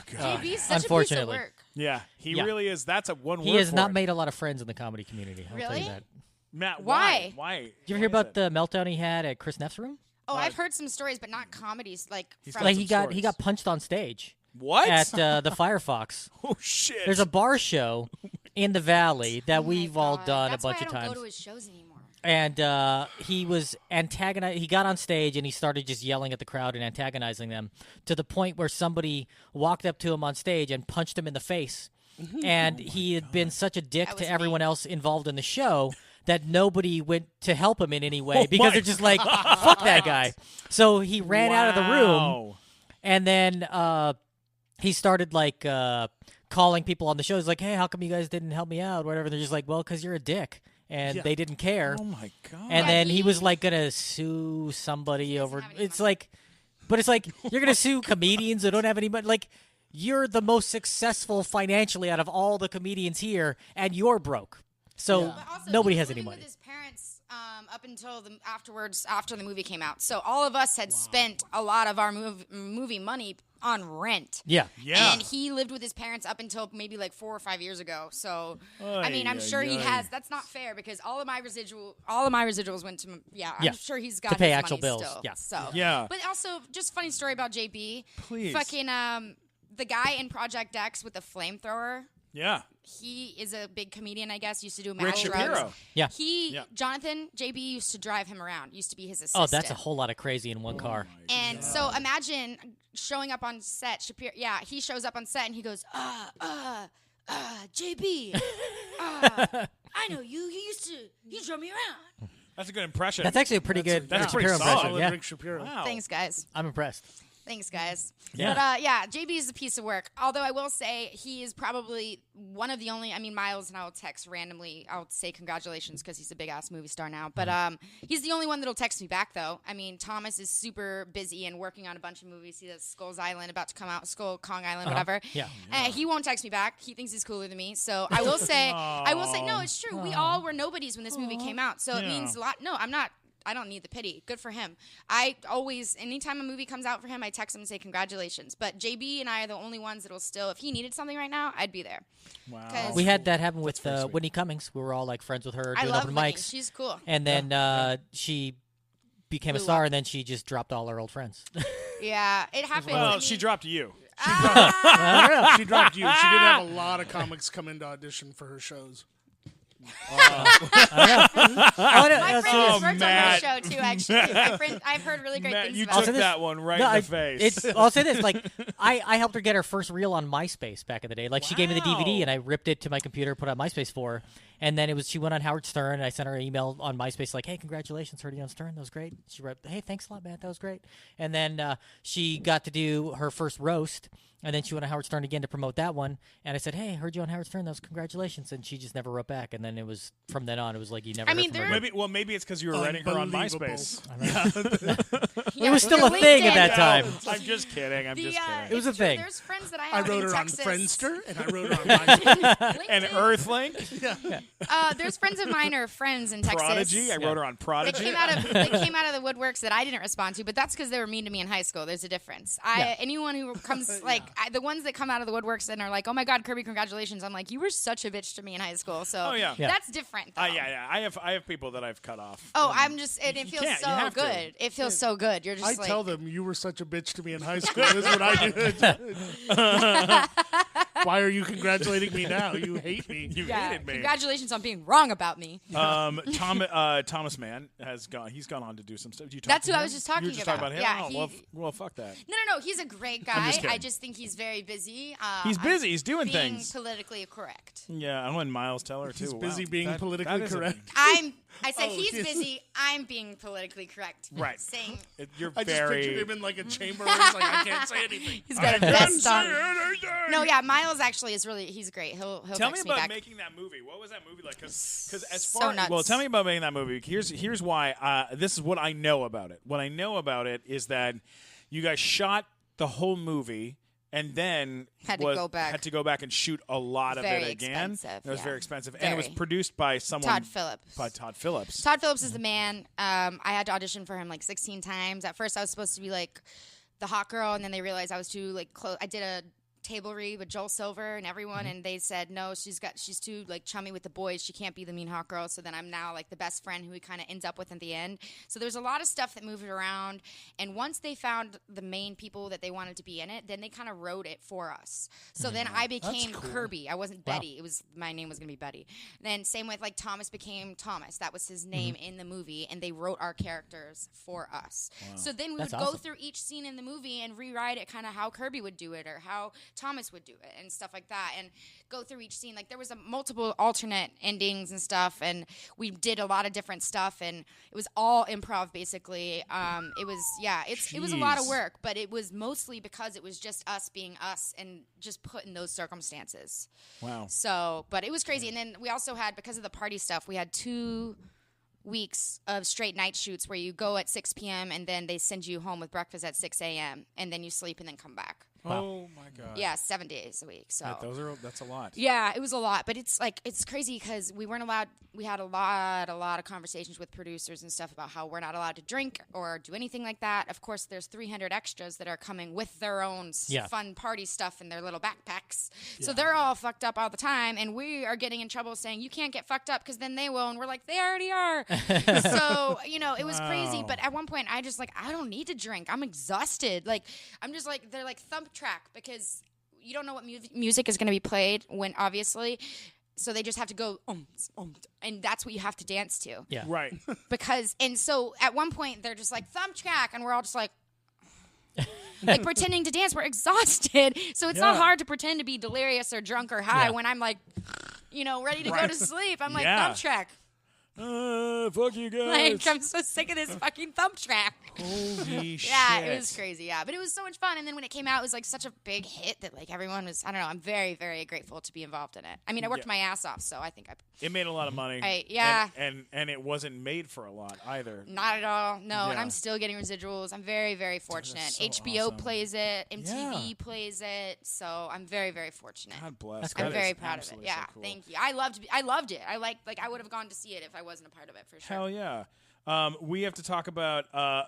JB's such a piece of Unfortunately. work. Yeah, he really is. That's a one word. He has for not it. made a lot of friends in the comedy community. I'll tell you Really? that. Matt, Why? Why? Did you ever hear about the meltdown he had at Chris Neff's room? Oh, I've heard some stories, but not comedies. Like Like some he stories. got punched on stage What? at the Firefox. Oh shit! There's a bar show in the Valley that we've all done That's a bunch why of I don't times. go to his shows anymore. And he was antagonizing. He got on stage and he started just yelling at the crowd and antagonizing them to the point where somebody walked up to him on stage and punched him in the face. And he had been such a dick That to was everyone me. else involved in the show that nobody went to help him in any way because they're just like, fuck that guy. So he ran out of the room, and then he started like calling people on the show. He's like, hey, how come you guys didn't help me out? Whatever. They're just like, well, because you're a dick. And they didn't care. Oh my god! And then he was like gonna sue somebody over. It's like, but it's like you're gonna sue comedians that don't have any money. Like you're the most successful financially out of all the comedians here, and you're broke. So But also, nobody he has was any living money. with his parents up until after the movie came out. So all of us had spent a lot of our movie money on rent. Yeah. Yeah. And he lived with his parents up until maybe like 4 or 5 years ago. So I mean, I'm Ay, sure he ay, has. That's not fair because all of my residuals went to. I'm sure he's got To pay his actual money bills. Still, Yeah. So Yeah. But also, just funny story about JB. Please. Fucking the guy in Project X with the flamethrower. Yeah. He is a big comedian, I guess. Used to do Rick mad drugs. Shapiro. Yeah. Jonathan, JB used to drive him around. Used to be his Oh, assistant. that's a whole lot of crazy in one car. And And so imagine showing up on set. Shapiro, he shows up on set and he goes, JB, I know you. You drove me around. That's a good impression. That's actually a pretty good that's Shapiro pretty solid. impression. Yeah. Rick Shapiro. Wow. Thanks, guys. I'm impressed. Thanks, guys. Yeah. But JB is a piece of work. Although I will say he is probably one of the only. I mean, Miles and I will text randomly. I'll say congratulations because he's a big ass movie star now. But he's the only one that'll text me back though. I mean, Thomas is super busy and working on a bunch of movies. He does Skulls Island about to come out, Skull Kong Island, whatever. Yeah. He won't text me back. He thinks he's cooler than me. So I will say, no, it's true. We all were nobodies when this movie came out. So it means a lot. No, I'm not. I don't need the pity. Good for him. I always, anytime a movie comes out for him, I text him and say congratulations. But JB and I are the only ones that'll still, if he needed something right now, I'd be there. Wow. We had that happen with Whitney Cummings. We were all like friends with her I doing love open Whitney. mics. She's cool. And then she became a Blew star, up. and then she just dropped all her old friends. Yeah, it happens. Well, I mean, she dropped you. She dropped you. She did have a lot of comics come into audition for her shows. My friend has worked on Matt. her show too. Actually, I've heard really great Matt, things you about took her. that one right in the face. I'll say this: like, I helped her get her first reel on MySpace back in the day. Like, she gave me the DVD, and I ripped it to my computer, put it on MySpace for her. And then she went on Howard Stern, and I sent her an email on MySpace like, "Hey, congratulations, heard you on Stern. That was great." She wrote, "Hey, thanks a lot, Matt. That was great." And then she got to do her first roast. And then she went to Howard Stern again to promote that one. And I said, "Hey, heard you on Howard Stern. That was congratulations." And she just never wrote back. And then it was from then on. It was like you never. I mean, heard from her. Maybe it's because you were writing her on Unbelievable. MySpace. It was still a thing at that time. I'm just kidding. I'm just kidding. It was a it's true. thing. There's friends that I I have wrote in her on Texas. Friendster, and I wrote her on MySpace. An Earthlink, There's friends of mine or friends in Texas. Prodigy. I wrote her on They Prodigy. came out of the woodworks that I didn't respond to, but that's because they were mean to me in high school. There's a difference. Anyone who comes the ones that come out of the woodworks and are like, "Oh my God, Kirby, congratulations!" I'm like, "You were such a bitch to me in high school." So that's different. Though. I have people that I've cut off. Oh, I'm just, and it feels can't. You so have to. good. It feels so good. You're just I like, tell them, you were such a bitch to me in high school. This is what I did. Why are you congratulating me now? You hate me. You hated me. Congratulations on being wrong about me. Thomas Mann has gone. He's gone on to do some stuff. That's who I was just talking You were just about. talking Yeah, about him. Well, fuck that. No. He's a great guy. just kidding. I just think he's very busy. He's busy. He's doing being things. politically correct. Yeah, I'm letting Miles tell her too. He's busy Wow. being That politically is a- correct. I said Oh, he's yes. busy. I'm being politically correct. Right. Saying You're I just pictured very. him in like a chamber where he's like, I can't say anything. he's got a can't vest say on. anything. No, Miles actually is he's great. He'll Tell me text about back. making that movie. What was that movie like? Because as So far nuts. well, tell me about making that movie. Here's why. This is what I know about it. What I know about it is that you guys shot the whole movie and then Had to go back and shoot a lot of Very it again. expensive, It was yeah. very expensive, and it was Very. produced by someone Todd Phillips. By Todd Phillips. Todd Phillips is the man. I had to audition for him like 16 times. At first, I was supposed to be like the hot girl, and then they realized I was too like close. I did a table read with Joel Silver and everyone, and they said no, she's too like chummy with the boys. She can't be the mean hot girl. So then I'm now like the best friend who he kind of ends up with at the end. So there's a lot of stuff that moved around, and once they found the main people that they wanted to be in it, then they kind of wrote it for us. So then I became Kirby. I wasn't Betty. It was my name was gonna be Betty. And then same with like Thomas became Thomas. That was his name in the movie, and they wrote our characters for us. So then we That's would go awesome. through each scene in the movie and rewrite it kind of how Kirby would do it or how Thomas would do it and stuff like that, and go through each scene. Like there was multiple alternate endings and stuff, and we did a lot of different stuff, and it was all improv basically. It was a lot of Jeez. work, but it was mostly because it was just us being us and just put in those circumstances. Wow. So, but it was crazy. And then we also had, because of the party stuff, we had 2 weeks of straight night shoots where you go at 6 p.m. and then they send you home with breakfast at 6 a.m. and then you sleep and then come back. Oh my God. Yeah, 7 days a week. So That's a lot. yeah, it was a lot, but it's crazy because we weren't allowed. We had a lot of conversations with producers and stuff about how we're not allowed to drink or do anything like that. Of course, there's 300 extras that are coming with their own fun party stuff in their little backpacks. So they're all fucked up all the time, and we are getting in trouble saying you can't get fucked up because then they will, and we're like, they already are. So it was crazy. But at one point, I just I don't need to drink. I'm exhausted. Like I'm just like they're like thump track because you don't know what music is going to be played when obviously. So they just have to go, and that's what you have to dance to. Yeah. Right. And so at one point they're just like thumb track, and we're all just like, Like pretending to dance, we're exhausted. So it's not hard to pretend to be delirious or drunk or high when I'm like, ready to go to sleep. I'm like, thumb track. Fuck you guys. Like, I'm so sick of this fucking thumb track. Holy shit. Yeah, it was crazy, but it was so much fun. And then when it came out, it was like such a big hit that like everyone was, I don't know, I'm very, very grateful to be involved in it. I mean, I worked my ass off, so I think it made a lot of money. And it wasn't made for a lot either. Not at all, no. And I'm still getting residuals. I'm very, very fortunate. So HBO awesome. plays it, MTV plays it, so I'm very, very fortunate. God bless. I'm very proud of it. Yeah, so cool. thank you. I loved it. I I would have gone to see it if I wasn't a part of it for sure. Hell yeah. We have to talk about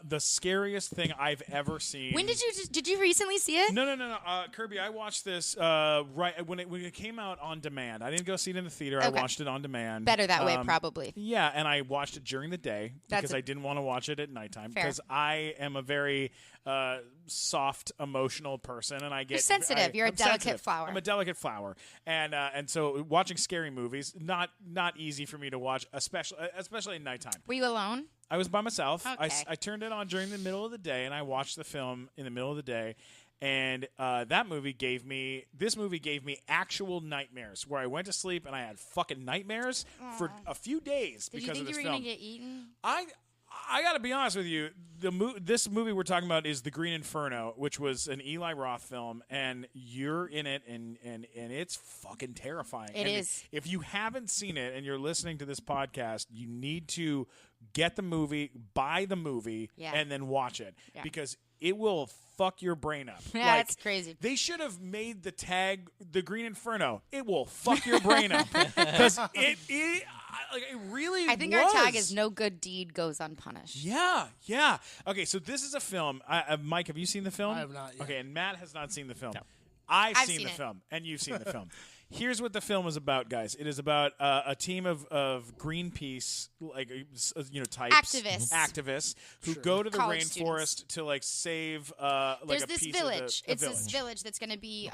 the scariest thing I've ever seen. When did you recently see it? No. Kirby, I watched this right when it came out on demand. I didn't go see it in the theater. Okay. I watched it on demand. Better that way, probably. Yeah, and I watched it during the day because I didn't want to watch it at nighttime because I am a very soft, emotional person, and I get You're sensitive. You're a delicate flower. I'm a delicate flower, and so watching scary movies not easy for me to watch, especially at nighttime. Were you alone? I was by myself. Okay. I turned it on during the middle of the day, and I watched the film in the middle of the day. And this movie gave me actual nightmares where I went to sleep and I had fucking nightmares for a few days because of this film. Did you think you were going to get eaten? I got to be honest with you. This movie we're talking about is The Green Inferno, which was an Eli Roth film, and you're in it, and it's fucking terrifying. It is. If you haven't seen it and you're listening to this podcast, you need to get the movie, buy the movie, and then watch it because it will fuck your brain up. Yeah, like, that's crazy. They should have made the tag The Green Inferno. It will fuck your brain up because it really. I think our tag is "No good deed goes unpunished." Yeah. Okay, so this is a film. Mike, have you seen the film? I have not yet. Okay, and Matt has not seen the film. No. I've seen the it. film, and you've seen the film. Here's what the film is about, guys. It is about a team of Greenpeace, types, activists who go to the College rainforest students. to save There's a this piece village. of the This village that's going to be,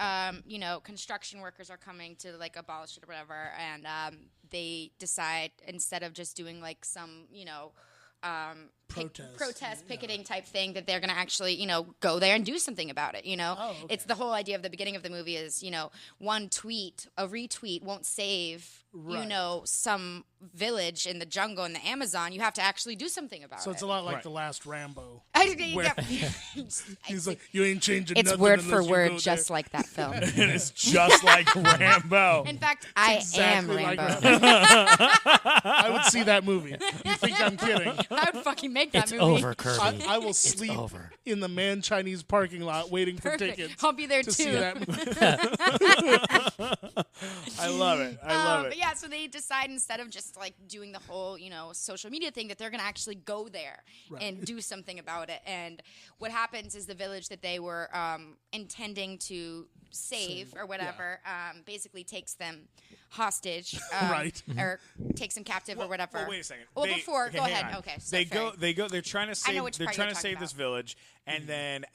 construction workers are coming to abolish it or whatever, and they decide instead of just doing some, protest picketing type thing that they're going to actually, go there and do something about it, okay. It's the whole idea of the beginning of the movie is, one tweet, a retweet won't save, some village in the jungle in the Amazon. You have to actually do something about it. So it's a lot like the last Rambo. He's like, you ain't changing it's nothing word for unless you word go just like that film. It is just like Rambo. In fact, I exactly am like Rambo. I would see that movie. You think I'm kidding? I would fucking make that It's movie. over, Kirby. I will sleep in the Mann Chinese parking lot waiting for Perfect. tickets. I'll be there to too. see that movie. I love it. But yeah, so they decide instead of just doing the whole, social media thing that they're going to actually go there and do something about it. And what happens is the village that they were intending to save or whatever basically takes them hostage or takes them captive or whatever. Well, wait a second. Well, go ahead. On. Okay. So They're trying to save talking this village, and then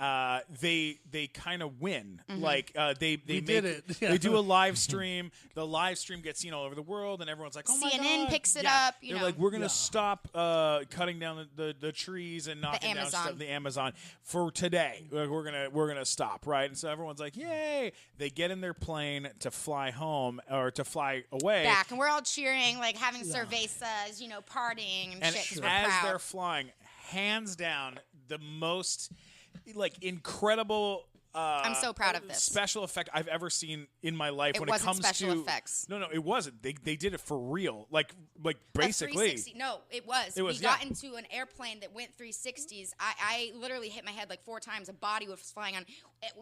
they kind of win. Mm-hmm. They do a live stream. The live stream gets seen all over the world, and everyone's like, "Oh my God!" CNN picks it up. They're like, "We're gonna stop cutting down the trees and knocking down stuff, the Amazon for today. We're gonna stop, right?" And so everyone's like, "Yay!" They get in their plane to fly home or to fly away. Back, and we're all cheering, having cervezas, partying and shit. And as they're flying, hands down, the most incredible. I'm so proud of this special effect I've ever seen in my life. When it wasn't comes special to effects. No, it wasn't. They did it for real. Like basically. No, it was. We got into an airplane that went 360s. I literally hit my head 4 times. A body was flying on.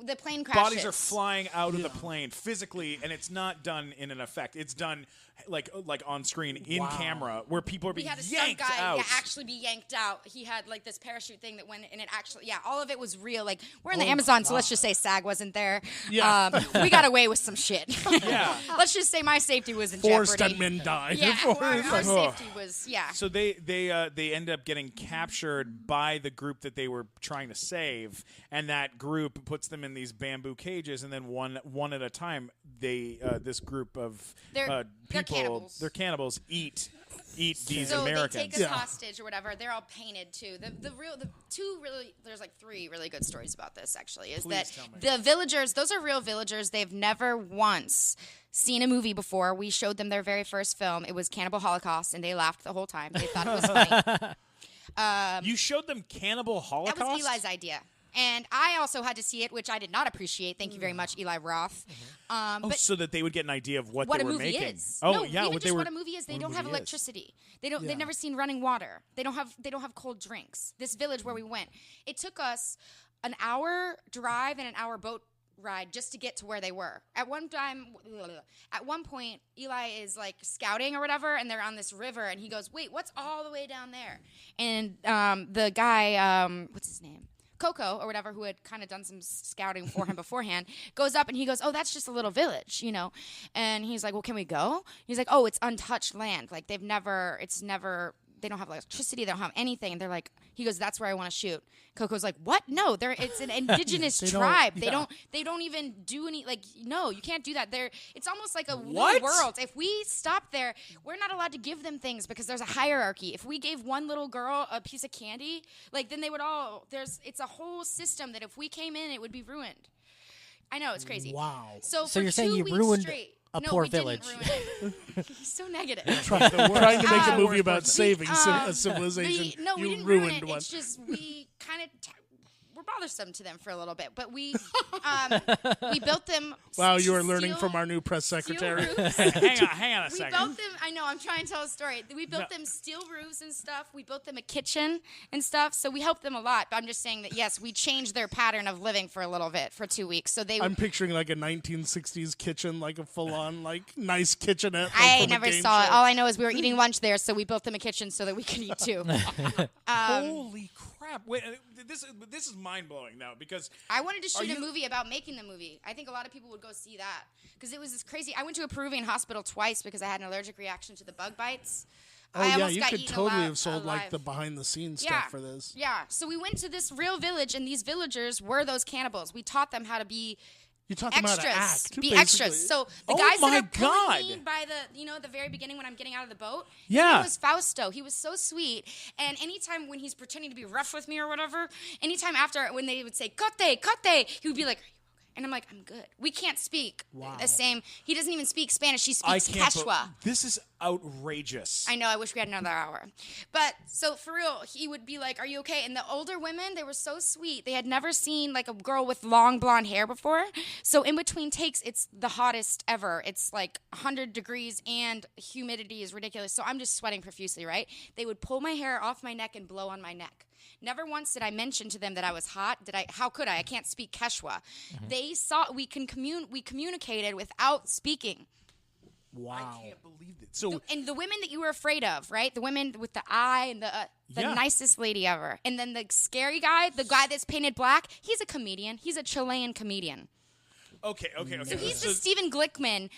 The plane crashes. Bodies are flying out of the plane physically, and it's not done in an effect. It's done like on screen in camera where people are being yanked out. We had a stunt guy actually be yanked out. He had this parachute thing that went, and it actually, all of it was real. We're in the Amazon, so let's just say SAG wasn't there. Yeah. We got away with some shit. Yeah. Let's just say my safety was in 4 jeopardy. stuntmen died. Yeah, our safety was, So they end up getting captured by the group that they were trying to save, and that group puts them in these bamboo cages, and then one at a time, this group of They're people, cannibals. they're cannibals, eat eat these so Americans. they take us hostage or whatever. They're all painted too. There's like 3 really good stories about this actually. Is Please that tell me. the villagers? Those are real villagers. They've never once seen a movie before. We showed them their very first film. It was Cannibal Holocaust, and they laughed the whole time. They thought it was funny. You showed them Cannibal Holocaust? That was Eli's idea. And I also had to see it, which I did not appreciate. Thank you very much, Eli Roth. But so that they would get an idea of what what they a were movie making. is. Oh, no, yeah, even what just they what a movie is. They don't have electricity. They've never seen running water. They don't have cold drinks. This village where we went, it took us an hour drive and an hour boat ride just to get to where they were. At one point, Eli is like scouting or whatever, and they're on this river, and he goes, "Wait, what's all the way down there?" And the guy, what's his name? Coco or whatever, who had kind of done some scouting for him beforehand, goes up and he goes, "Oh, that's just a little village, you know." And he's like, "Well, can we go?" He's like, "Oh, it's untouched land. Like they don't have electricity, they don't have anything." And they're like, he goes, "That's where I want to shoot." Coco's like, "What? No, it's an indigenous tribe. They don't even do any, like, no, you can't do that. It's almost like a little world. If we stop there, we're not allowed to give them things because there's a hierarchy. If we gave one little girl a piece of candy, like then they would all, it's a whole system that if we came in, it would be ruined." I know, it's crazy. Wow. So you're saying you ruined a poor village. Didn't ruin it. He's so negative. Trying to make a movie about saving a civilization. We you didn't ruined ruin it. one. It's just we kind of were bothersome to them for a little bit, but we built them. Wow, you are learning from our new press secretary. Hang on a We second. built them. I know. I'm trying to tell a story. We built them steel roofs and stuff. We built them a kitchen and stuff. So we helped them a lot. But I'm just saying that yes, we changed their pattern of living for a little bit for 2 weeks. So I'm picturing like a 1960s kitchen, like a full-on, like nice kitchenette. Like I from a never game saw it. show. All I know is we were eating lunch there, so we built them a kitchen so that we could eat too. Holy crap! Wait, this is mind blowing now because I wanted to shoot a movie about making the movie. I think a lot of people would go see that because it was this crazy. I went to a Peruvian hospital twice because I had an allergic reaction to the bug bites. Oh I yeah, almost you got could eaten totally alive. have sold like the behind-the-scenes stuff for this. Yeah, so we went to this real village, and these villagers were those cannibals. We taught them how to be You taught them extras. how to act. Be basically. extras. So the guys that are pulling me by the very beginning when I'm getting out of the boat, his name was Fausto. He was so sweet. And anytime when he's pretending to be rough with me or whatever, anytime after when they would say, "Cote, cote," he would be like, and I'm like, "I'm good." We can't speak the same. He doesn't even speak Spanish. He speaks Quechua. This is outrageous. I know. I wish we had another hour. But so for real, he would be like, "Are you okay?" And the older women, they were so sweet. They had never seen like a girl with long blonde hair before. So in between takes, it's the hottest ever. It's like 100 degrees and humidity is ridiculous. So I'm just sweating profusely, right? They would pull my hair off my neck and blow on my neck. Never once did I mention to them that I was hot. How could I? I can't speak Quechua. They saw we communicated without speaking. Wow. I can't believe it. So And the women that you were afraid of, right? The women with the eye and the nicest lady ever. And then the scary guy, the guy that's painted black, he's a comedian. He's a Chilean comedian. Okay. So he's the Stephen Glickman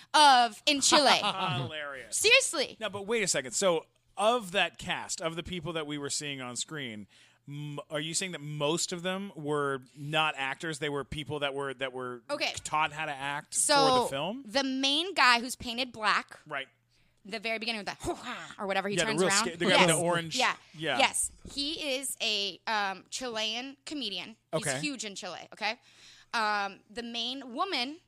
in Chile. Hilarious. Seriously. No, but wait a second. So of that cast, of the people that we were seeing on screen, are you saying that most of them were not actors? They were people that were taught how to act for the film? The main guy who's painted black, Right. the very beginning with the or whatever he Yeah, turns the real around. the guy with the orange. Yeah. Yeah. Yes. He is a Chilean comedian. He's Okay. huge in Chile, okay? The main woman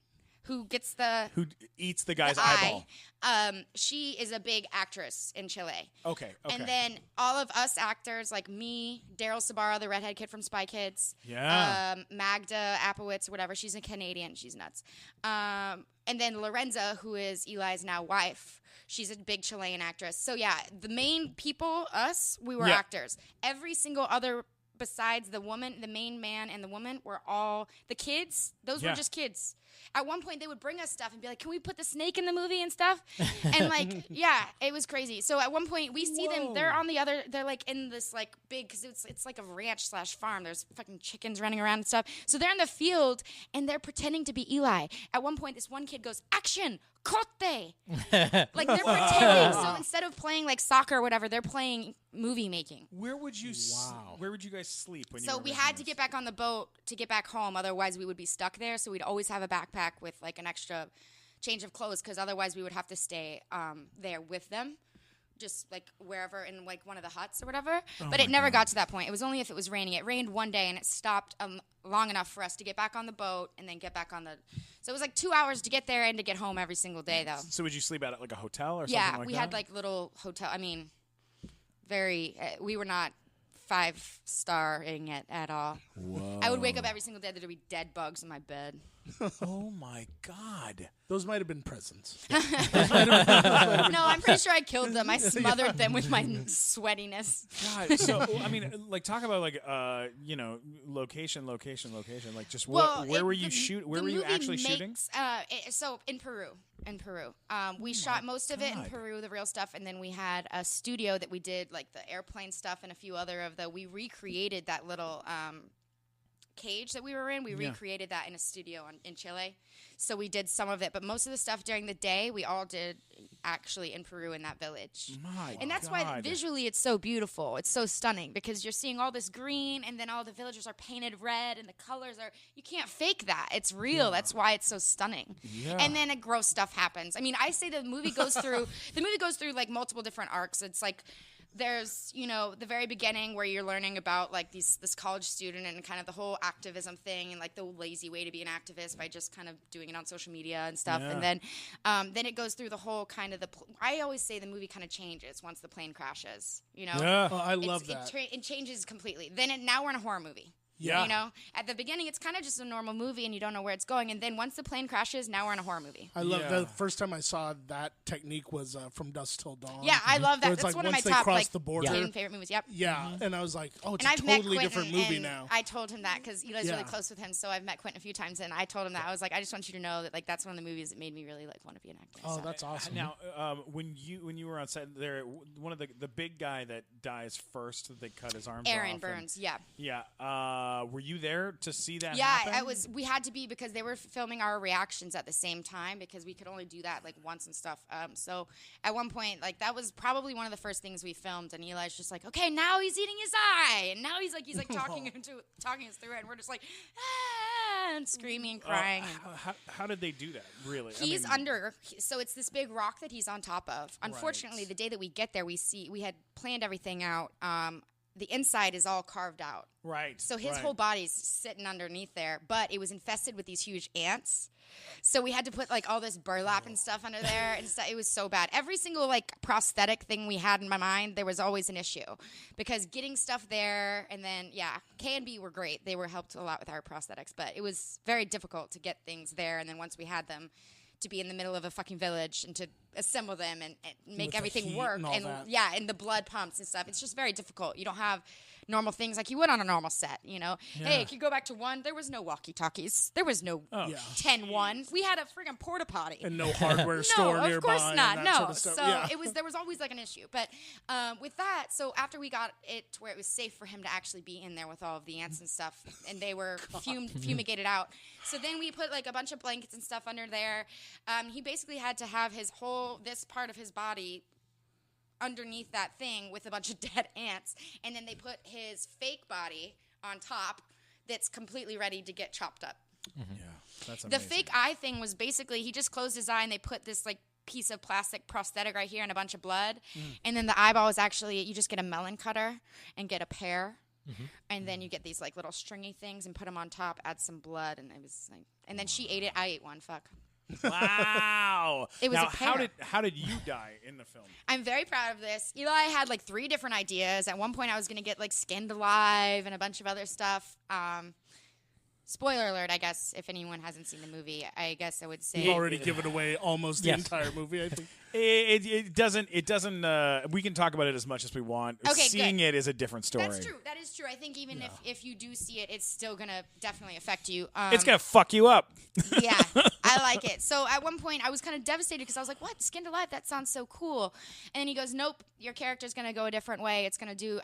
who gets Who eats the guy's eye, eyeball. she is a big actress in Chile. Okay. And then all of us actors, like me, Daryl Sabara, the redhead kid from Spy Kids, Yeah. Magda Apowitz, whatever, she's a Canadian, she's nuts. And then Lorenza, who is Eli's now wife, she's a big Chilean actress. So yeah, the main people, us, we were actors. Every single other besides the woman, the main man and the woman were all the kids. Those were just kids. At one point, they would bring us stuff and be like, "Can we put the snake in the movie and stuff?" And like, yeah, it was crazy. So at one point, we see them. They're on the other. They're like in this like big because it's like a ranch / farm. There's fucking chickens running around and stuff. So they're in the field and they're pretending to be Eli. At one point, this one kid goes, "Action! Cote!" Like they're pretending. So instead of playing like soccer or whatever, they're playing movie making. Where would you Where would you guys sleep when you So were we making had to this? get back on the boat to get back home. Otherwise, we would be stuck there. So we'd always have a backpack with like an extra change of clothes because otherwise we would have to stay there with them. just like wherever in like one of the huts or whatever. But it never got to that point. It was only if it was raining. It rained one day and it stopped long enough for us to get back on the boat and then get back on the. So it was like 2 hours to get there and to get home every single day though. So would you sleep at like a hotel or something like that? Yeah, we had like little hotel. I mean, we were not 5-starring it at all. Whoa. I would wake up every single day. There'd be dead bugs in my bed. Oh my God. Those might have been presents. No, I'm pretty sure I killed them. I smothered them with my sweatiness. God, so I mean, like talk about like location. Like just where were you shooting? Where were you actually shooting? So in Peru. We shot most of it in Peru, the real stuff, and then we had a studio that we did like the airplane stuff and a few other of the. We recreated that little cage that we were in. We recreated that in a studio in Chile. So we did some of it, but most of the stuff during the day we all did actually in Peru in that village. And that's why visually it's so beautiful. It's so stunning because you're seeing all this green and then all the villagers are painted red and the colors are, you can't fake that. It's real. Yeah. That's why it's so stunning. Yeah. And then gross stuff happens. I mean, I say the movie goes through like multiple different arcs. It's like there's, the very beginning where you're learning about like this college student and kind of the whole activism thing and like the lazy way to be an activist by just kind of doing it on social media and stuff. Yeah. And then it goes through the whole kind of I always say the movie kind of changes once the plane crashes, Yeah. Oh, I love that. It changes completely. Now we're in a horror movie. Yeah. At the beginning, it's kind of just a normal movie and you don't know where it's going. And then once the plane crashes, now we're in a horror movie. I love that. The first time I saw that technique was From Dusk Till Dawn. Yeah, I love that. That's like one of my top the border. Favorite movies. Yep. Yeah. Mm-hmm. And I was like, it's a totally different movie now. I told him that because Eli's really close with him. So I've met Quentin a few times. And I told him that. I was like, I just want you to know that like that's one of the movies that made me really like want to be an actor. Oh, that's awesome. Now, when you were on set there, one of the big guy that dies first, that they cut his arms off. Aaron Burns, Yeah. Were you there to see that happen? Yeah, we had to be because they were filming our reactions at the same time because we could only do that like once and stuff. So at one point, like that was probably one of the first things we filmed, and Eli's just like, okay, now he's eating his eye, and now he's like talking us through it, and we're just like, and screaming and crying. How did they do that? Really? He's so it's this big rock that he's on top of. Unfortunately, the day that we get there, we had planned everything out. The inside is all carved out. Right. So his whole body's sitting underneath there, but it was infested with these huge ants. So we had to put like all this burlap and stuff under there, and it was so bad. Every single like prosthetic thing we had in my mind, there was always an issue because getting stuff there, and then K&B were great. They were helped a lot with our prosthetics, but it was very difficult to get things there. And then once we had them, to be in the middle of a fucking village and to assemble them and make everything work and the blood pumps and stuff. It's just very difficult. You don't have normal things like you would on a normal set, Hey, if you go back to one, there was no walkie-talkies. There was no 10-1. We had a friggin' porta potty. And no hardware store nearby. No, of course not. No. Sort of stuff. So there was always like an issue. But with that, so after we got it to where it was safe for him to actually be in there with all of the ants and stuff, and they were fumigated out. So then we put like a bunch of blankets and stuff under there. He basically had to have this part of his body underneath that thing with a bunch of dead ants, and then they put his fake body on top that's completely ready to get chopped up. Mm-hmm. Yeah, that's amazing. The fake eye thing was basically he just closed his eye and they put this like piece of plastic prosthetic right here and a bunch of blood, and then the eyeball is actually you just get a melon cutter and get a pear. Mm-hmm. And then you get these like little stringy things and put them on top, add some blood, and it was like, and then she ate it. I ate one. Fuck. Wow. It was now, a pear. how did you die in the film? I'm very proud of this. Eli had like 3 different ideas. At one point, I was going to get like skinned alive and a bunch of other stuff. Spoiler alert, I guess, if anyone hasn't seen the movie, I guess I would say... You've already given away almost the entire movie, I think. It doesn't, we can talk about it as much as we want. Okay, Seeing it is a different story. That's true. That is true. I think even if you do see it, it's still going to definitely affect you. It's going to fuck you up. Yeah, I like it. So at one point, I was kind of devastated because I was like, what? Skinned alive? That sounds so cool. And then he goes, nope, your character's going to go a different way. It's going to do,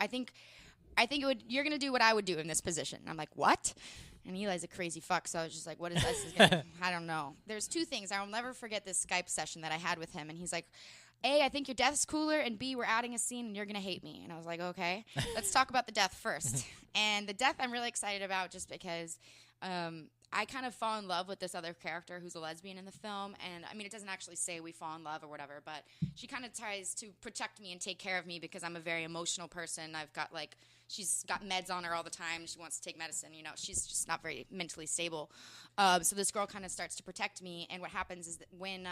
you're going to do what I would do in this position. And I'm like, what? And Eli's a crazy fuck, so I was just like, what is this? I don't know. There's 2 things. I will never forget this Skype session that I had with him. And he's like, A, I think your death's cooler, and B, we're adding a scene, and you're going to hate me. And I was like, okay, let's talk about the death first. And the death I'm really excited about just because I kind of fall in love with this other character who's a lesbian in the film. And, I mean, it doesn't actually say we fall in love or whatever, but she kind of tries to protect me and take care of me because I'm a very emotional person. I've got, like, she's got meds on her all the time. She wants to take medicine. You know, she's just not very mentally stable. So this girl kind of starts to protect me. And what happens is that when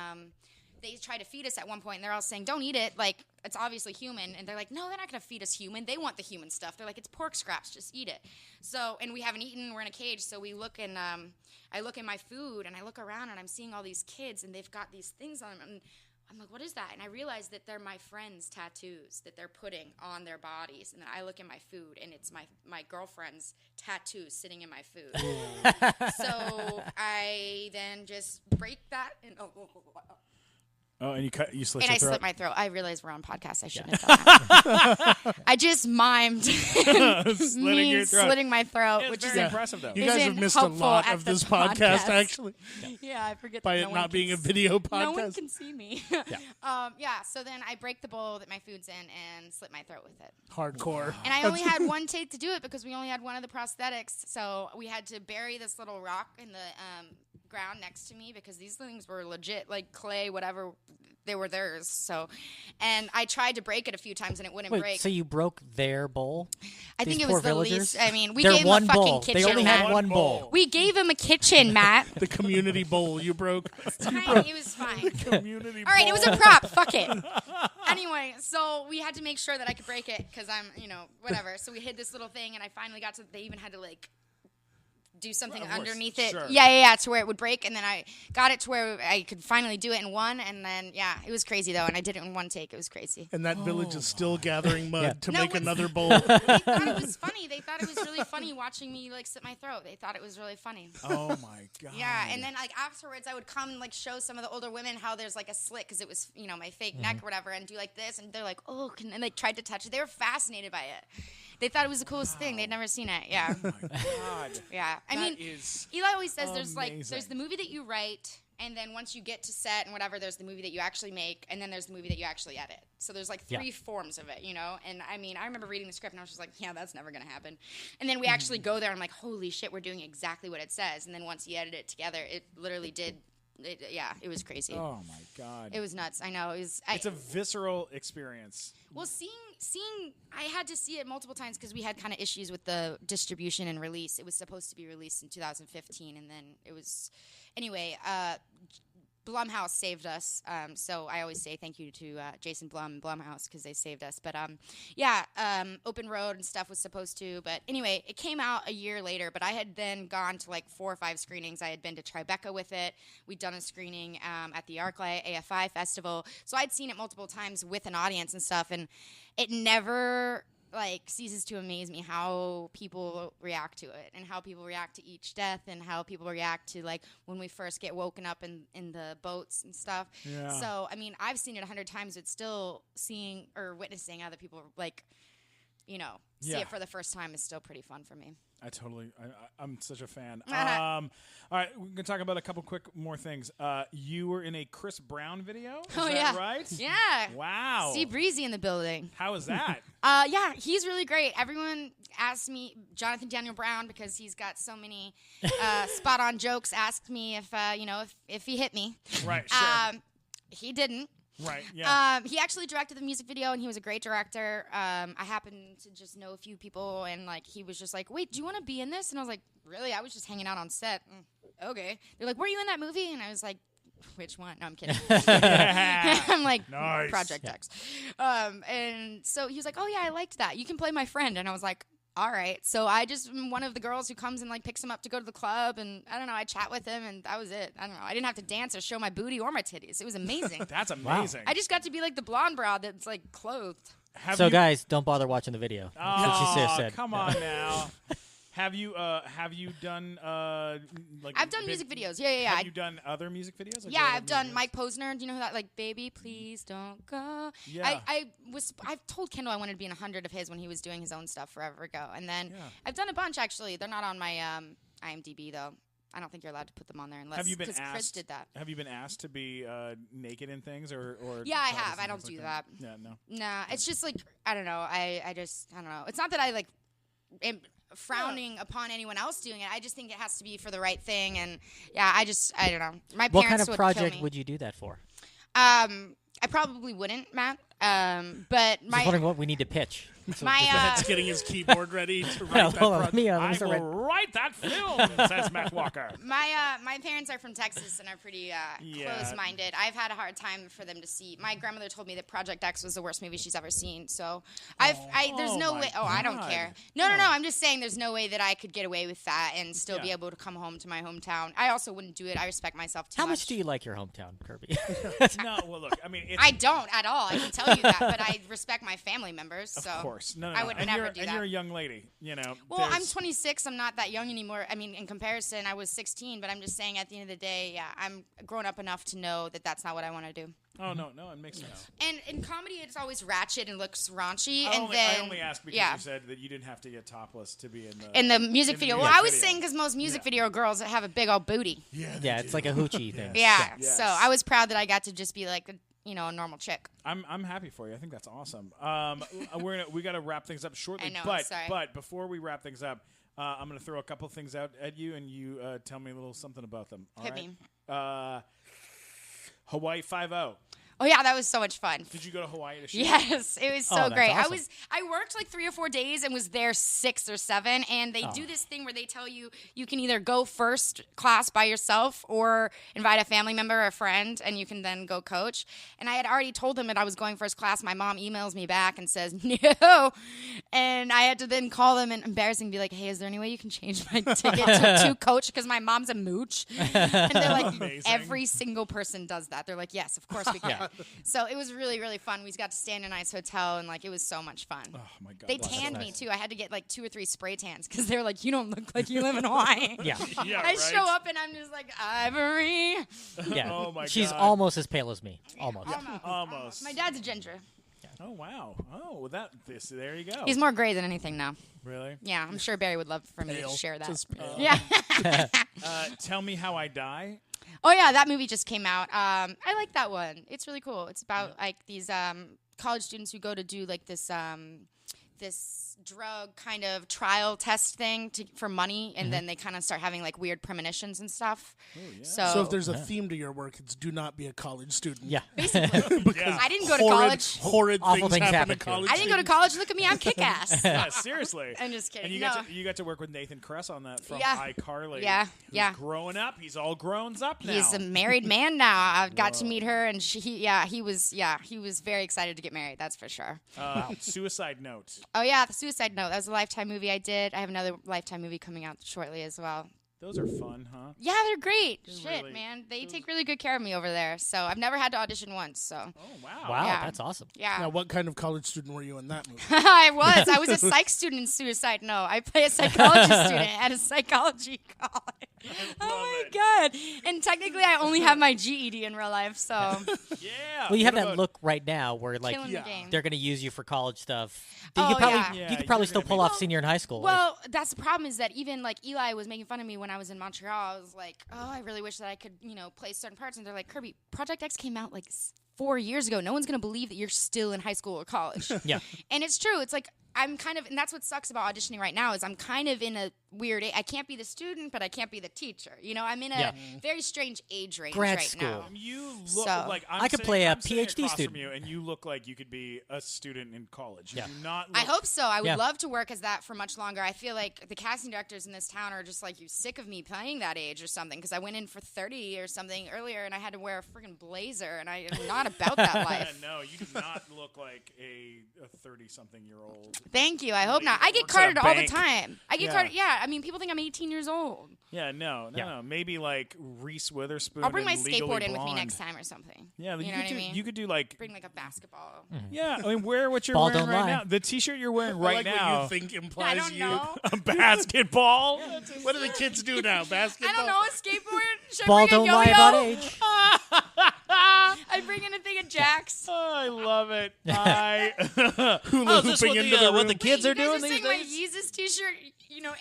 they try to feed us at one point, and they're all saying, don't eat it. Like, it's obviously human. And they're like, no, they're not going to feed us human. They want the human stuff. They're like, it's pork scraps. Just eat it. So, and we haven't eaten. We're in a cage. So we look and I look at my food, and I look around, and I'm seeing all these kids, and they've got these things on them. And I'm like, what is that? And I realize that they're my friends' tattoos that they're putting on their bodies. And then I look at my food, and it's my girlfriend's tattoo sitting in my food. So I then just break that and Oh, and you slit and your I throat? slit my throat. I realize we're on podcast. I shouldn't have done that. I just mimed Slitting your throat. slitting my throat, It's which very is impressive, though. You guys have isn't missed a helpful lot at of the this podcast, podcast. actually, yeah, I forget by that it no one not being a can video podcast. No one can see me. So then I break the bowl that my food's in and slit my throat with it. Hardcore. And I only had one take to do it because we only had one of the prosthetics. So we had to bury this little rock in the ground next to me because these things were legit, like clay, whatever. They were theirs. So, and I tried to break it a few times and it wouldn't break. So you broke their bowl? I These think it poor was the villagers? least. I mean, we They're gave one him a fucking bowl. kitchen. They only Matt. had one bowl. We gave him a kitchen, Matt. The community bowl you broke. It was fine. Community All right, it was a prop. Fuck it. Anyway, so we had to make sure that I could break it because I'm, whatever. So we hid this little thing, and I finally got to. They even had to like do something underneath it. Sure. Yeah, to where it would break, and then I got it to where I could finally do it in one, and then it was crazy though, and I did it in one take. It was crazy. And that village is still gathering mud to No, make it's- another bowl. They thought it was funny. They thought it was really funny watching me like slit my throat. They thought it was really funny. Oh, my God. Yeah, and then like afterwards, I would come and like show some of the older women how there's like a slit because it was my fake neck or whatever, and do like this, and they're like, oh, and they tried to touch it. They were fascinated by it. They thought it was the coolest thing. They'd never seen it. Yeah. Oh, my God. Yeah. I mean, is Eli always says there's amazing. the movie that you write, and then once you get to set and whatever, there's the movie that you actually make, and then there's the movie that you actually edit. So there's like three forms of it, And I mean, I remember reading the script and I was just like, yeah, that's never gonna happen. And then we actually go there and I'm like, holy shit, we're doing exactly what it says. And then once you edit it together, it literally did. It was crazy. Oh, my God. It was nuts. I know. It's a visceral experience. Well, seeing, I had to see it multiple times because we had kind of issues with the distribution and release. It was supposed to be released in 2015, and then it was, anyway. Blumhouse saved us, so I always say thank you to Jason Blum and Blumhouse because they saved us. But Open Road and stuff was supposed to. But anyway, it came out a year later. But I had then gone to like 4 or 5 screenings. I had been to Tribeca with it. We'd done a screening at the ArcLight AFI Festival. So I'd seen it multiple times with an audience and stuff, and it never ceases to amaze me how people react to it and how people react to each death and how people react to when we first get woken up in the boats and stuff. Yeah. So I mean, I've seen it 100 times, but still seeing or witnessing other people see it for the first time is still pretty fun for me. I'm such a fan. All right, we're going to talk about a couple quick more things. You were in a Chris Brown video, is that right? Yeah. Wow. See Breezy in the building. How is that? Yeah, he's really great. Everyone asked me, Jonathan Daniel Brown, because he's got so many spot-on jokes, asked me if he hit me. Right, sure. He didn't. Right, yeah. He actually directed the music video, and he was a great director. I happen to just know a few people, and he was just like, "Wait, do you want to be in this?" And I was like, "Really? I was just hanging out on set." Okay. They're like, "Were you in that movie?" And I was like, "Which one?" No, I'm kidding. I'm like, nice. Project X. And so he was like, "Oh yeah, I liked that. You can play my friend." And I was like, all right. So I just am one of the girls who comes and picks him up to go to the club, and I don't know, I chat with him, and that was it. I don't know. I didn't have to dance or show my booty or my titties. It was amazing. That's amazing. I just got to be the blonde broad that's clothed. Guys, don't bother watching the video. Oh, said. Come on now. Have you done I've done music videos. Yeah. Have you done other music videos? Yeah, I've done Mike Posner. Do you know who that? Baby, please don't go. Yeah. I've told Kendall I wanted to be in 100 of his when he was doing his own stuff forever ago, and then I've done a bunch actually. They're not on my IMDb though. I don't think you're allowed to put them on there unless because Chris did that. Have you been asked to be naked in things or? Yeah, I have. I don't do that. Yeah, no. Nah, it's just I don't know. I don't know. It's not that I am frowning upon anyone else doing it. I just think it has to be for the right thing. And I don't know. My What parents kind of would project kill me. would you do that for? I probably wouldn't, Matt. But Just wondering what we need to pitch. Matt's getting his keyboard ready to write that Hold on, project. let me I start will write that film, says Matt Walker. my parents are from Texas and are pretty close-minded. I've had a hard time for them to see. My grandmother told me that Project X was the worst movie she's ever seen. So there's no way. Oh, I don't care. No. I'm just saying there's no way that I could get away with that and still be able to come home to my hometown. I also wouldn't do it. I respect myself too much. How much do you like your hometown, Kirby? No, well, look, I mean, I don't at all. I can tell you that, but I respect my family members. So of course, no. I would never do that. And you're a young lady, you know. Well, I'm 26. I'm not that young anymore. I mean, in comparison, I was 16. But I'm just saying, at the end of the day, I'm grown up enough to know that that's not what I want to do. Oh no, it makes sense. And in comedy, it's always ratchet and looks raunchy. I only asked because you said that you didn't have to get topless to be in the music video. Well, I was saying because most music video girls have a big old booty. Yeah, it's like a hoochie thing. Yeah. Yes. So I was proud that I got to just be like a normal chick. I'm happy for you. I think that's awesome. We got to wrap things up shortly. I know, but sorry. but before we wrap things up, I'm going to throw a couple things out at you, and you tell me a little something about them. All Hit right? me. Hawaii 5-0. Oh yeah, that was so much fun. Did you go to Hawaii to shoot? Yes, it was so that's great. awesome. I worked like 3 or 4 days and was there 6 or 7. And they do this thing where they tell you can either go first class by yourself or invite a family member or a friend, and you can then go coach. And I had already told them that I was going first class. My mom emails me back and says no, and I had to then call them and embarrassingly be like, hey, is there any way you can change my ticket to coach? Because my mom's a mooch, and they're like, Amazing. every single person does that. They're like, yes, of course we can. So it was really, really fun. We got to stay in a nice hotel, and like it was so much fun. Oh my God. They tanned me too. I had to get like 2 or 3 spray tans because they're like, you don't look like you live in Hawaii. Yeah. Yeah, I right? show up and I'm just like, Ivory. Yeah. Oh my She's God. almost as pale as me. Almost. Almost. My dad's a ginger. Oh wow. Oh, well, there you go. He's more gray than anything now. Really? Yeah, I'm sure Barry would love for me to share that. Just pale. Yeah. Tell Me How I Die. Oh yeah, that movie just came out. I like that one. It's really cool. It's about like these college students who go to do like this drug kind of trial test thing for money, and then they kind of start having like weird premonitions and stuff. Oh, yeah. So if there's a theme to your work, it's do not be a college student. Yeah. Yeah. I didn't go to college. Horrid Awful things things happen happen to to you. college I didn't go to college. Look at me. I'm kick-ass. Yeah, seriously. I'm just kidding. And you got to work with Nathan Kress on that from Yeah. iCarly. Yeah, who's yeah. growing up. He's all grown up now. He's a married man now. I've got to meet her, and he was very excited to get married. That's for sure. Suicide Note. Oh yeah, The Suicide Note. That was a Lifetime movie I did. I have another Lifetime movie coming out shortly as well. Those are fun, huh? Yeah, they're great. Shit, really- man. They take really good care of me over there. So I've never had to audition once. So Oh wow. Wow, Yeah. that's awesome. yeah. Now, what kind of college student were you in that movie? I was a psych student in Suicide Note. I play a psychology student at a psychology college. Oh my god! And technically, I only have my GED in real life, so Yeah. Well, you have what that about- look right now where like killing the game. they're going to use you for college stuff. Oh, you could probably yeah. Yeah, you could probably you're still gonna pull be- off senior in high school. Well, that's the problem is that even like Eli was making fun of me when I was in Montreal. I was like, oh, I really wish that I could, play certain parts. And they're like, Kirby, Project X came out like 4 years ago. No one's going to believe that you're still in high school or college. Yeah. And it's true. It's like, I'm kind of, and that's what sucks about auditioning right now is I'm kind of in a weird, I can't be the student, but I can't be the teacher. I'm in a very strange age range Grad right school. now. You look So- like I could play a I'm sitting PhD across student. from you, and you look like you could be a student in college. Yeah. You do not. I Look, hope so. I would Yeah. love to work as that for much longer. I feel like the casting directors in this town are just like, you sick of me playing that age or something because I went in for 30 or something earlier and I had to wear a freaking blazer and I am not about that Yeah, life. no, you do not look like a 30-something-year-old. Thank you. I hope not. I get Works at a carded all the bank. time. I get Yeah. carded. Yeah, I mean, people think I'm 18 years old. Yeah, no. Maybe like Reese Witherspoon. I'll bring my and Legally skateboard in with me Blonde. next time or something. Yeah, you know what I mean? You could do like. Bring like a basketball. Yeah, I mean, wear what you're Ball wearing don't right lie. now. The T-shirt you're wearing I right like now. what you think I implies don't you. know. A basketball. What do the kids do now? Basketball? I don't know. A skateboard? Should I Ball bring don't a lie yo-yo? about age. I bring in a thing of Jacks. I love it. Hula hooping into the room. kids are Wait, you doing guys these seeing my days? Yeezus t-shirt?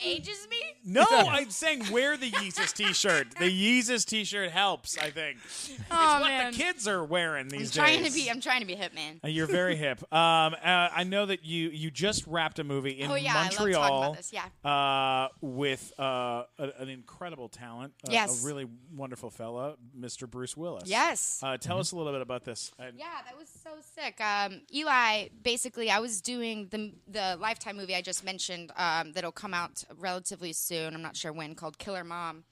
ages me. No, I'm saying wear the Yeezus t-shirt. The Yeezus t-shirt helps, I think. It's what the kids are wearing these days. I'm trying to be hip, man. You're very hip. I know that you just wrapped a movie in Montreal. I love talking about this. Yeah. With an incredible talent. Yes. A really wonderful fella, Mr. Bruce Willis. Yes. Tell us a little bit about this. Yeah, that was so sick. Eli, basically, I was doing the Lifetime movie I just mentioned that'll come out relatively soon. I'm not sure when, called Killer Mom.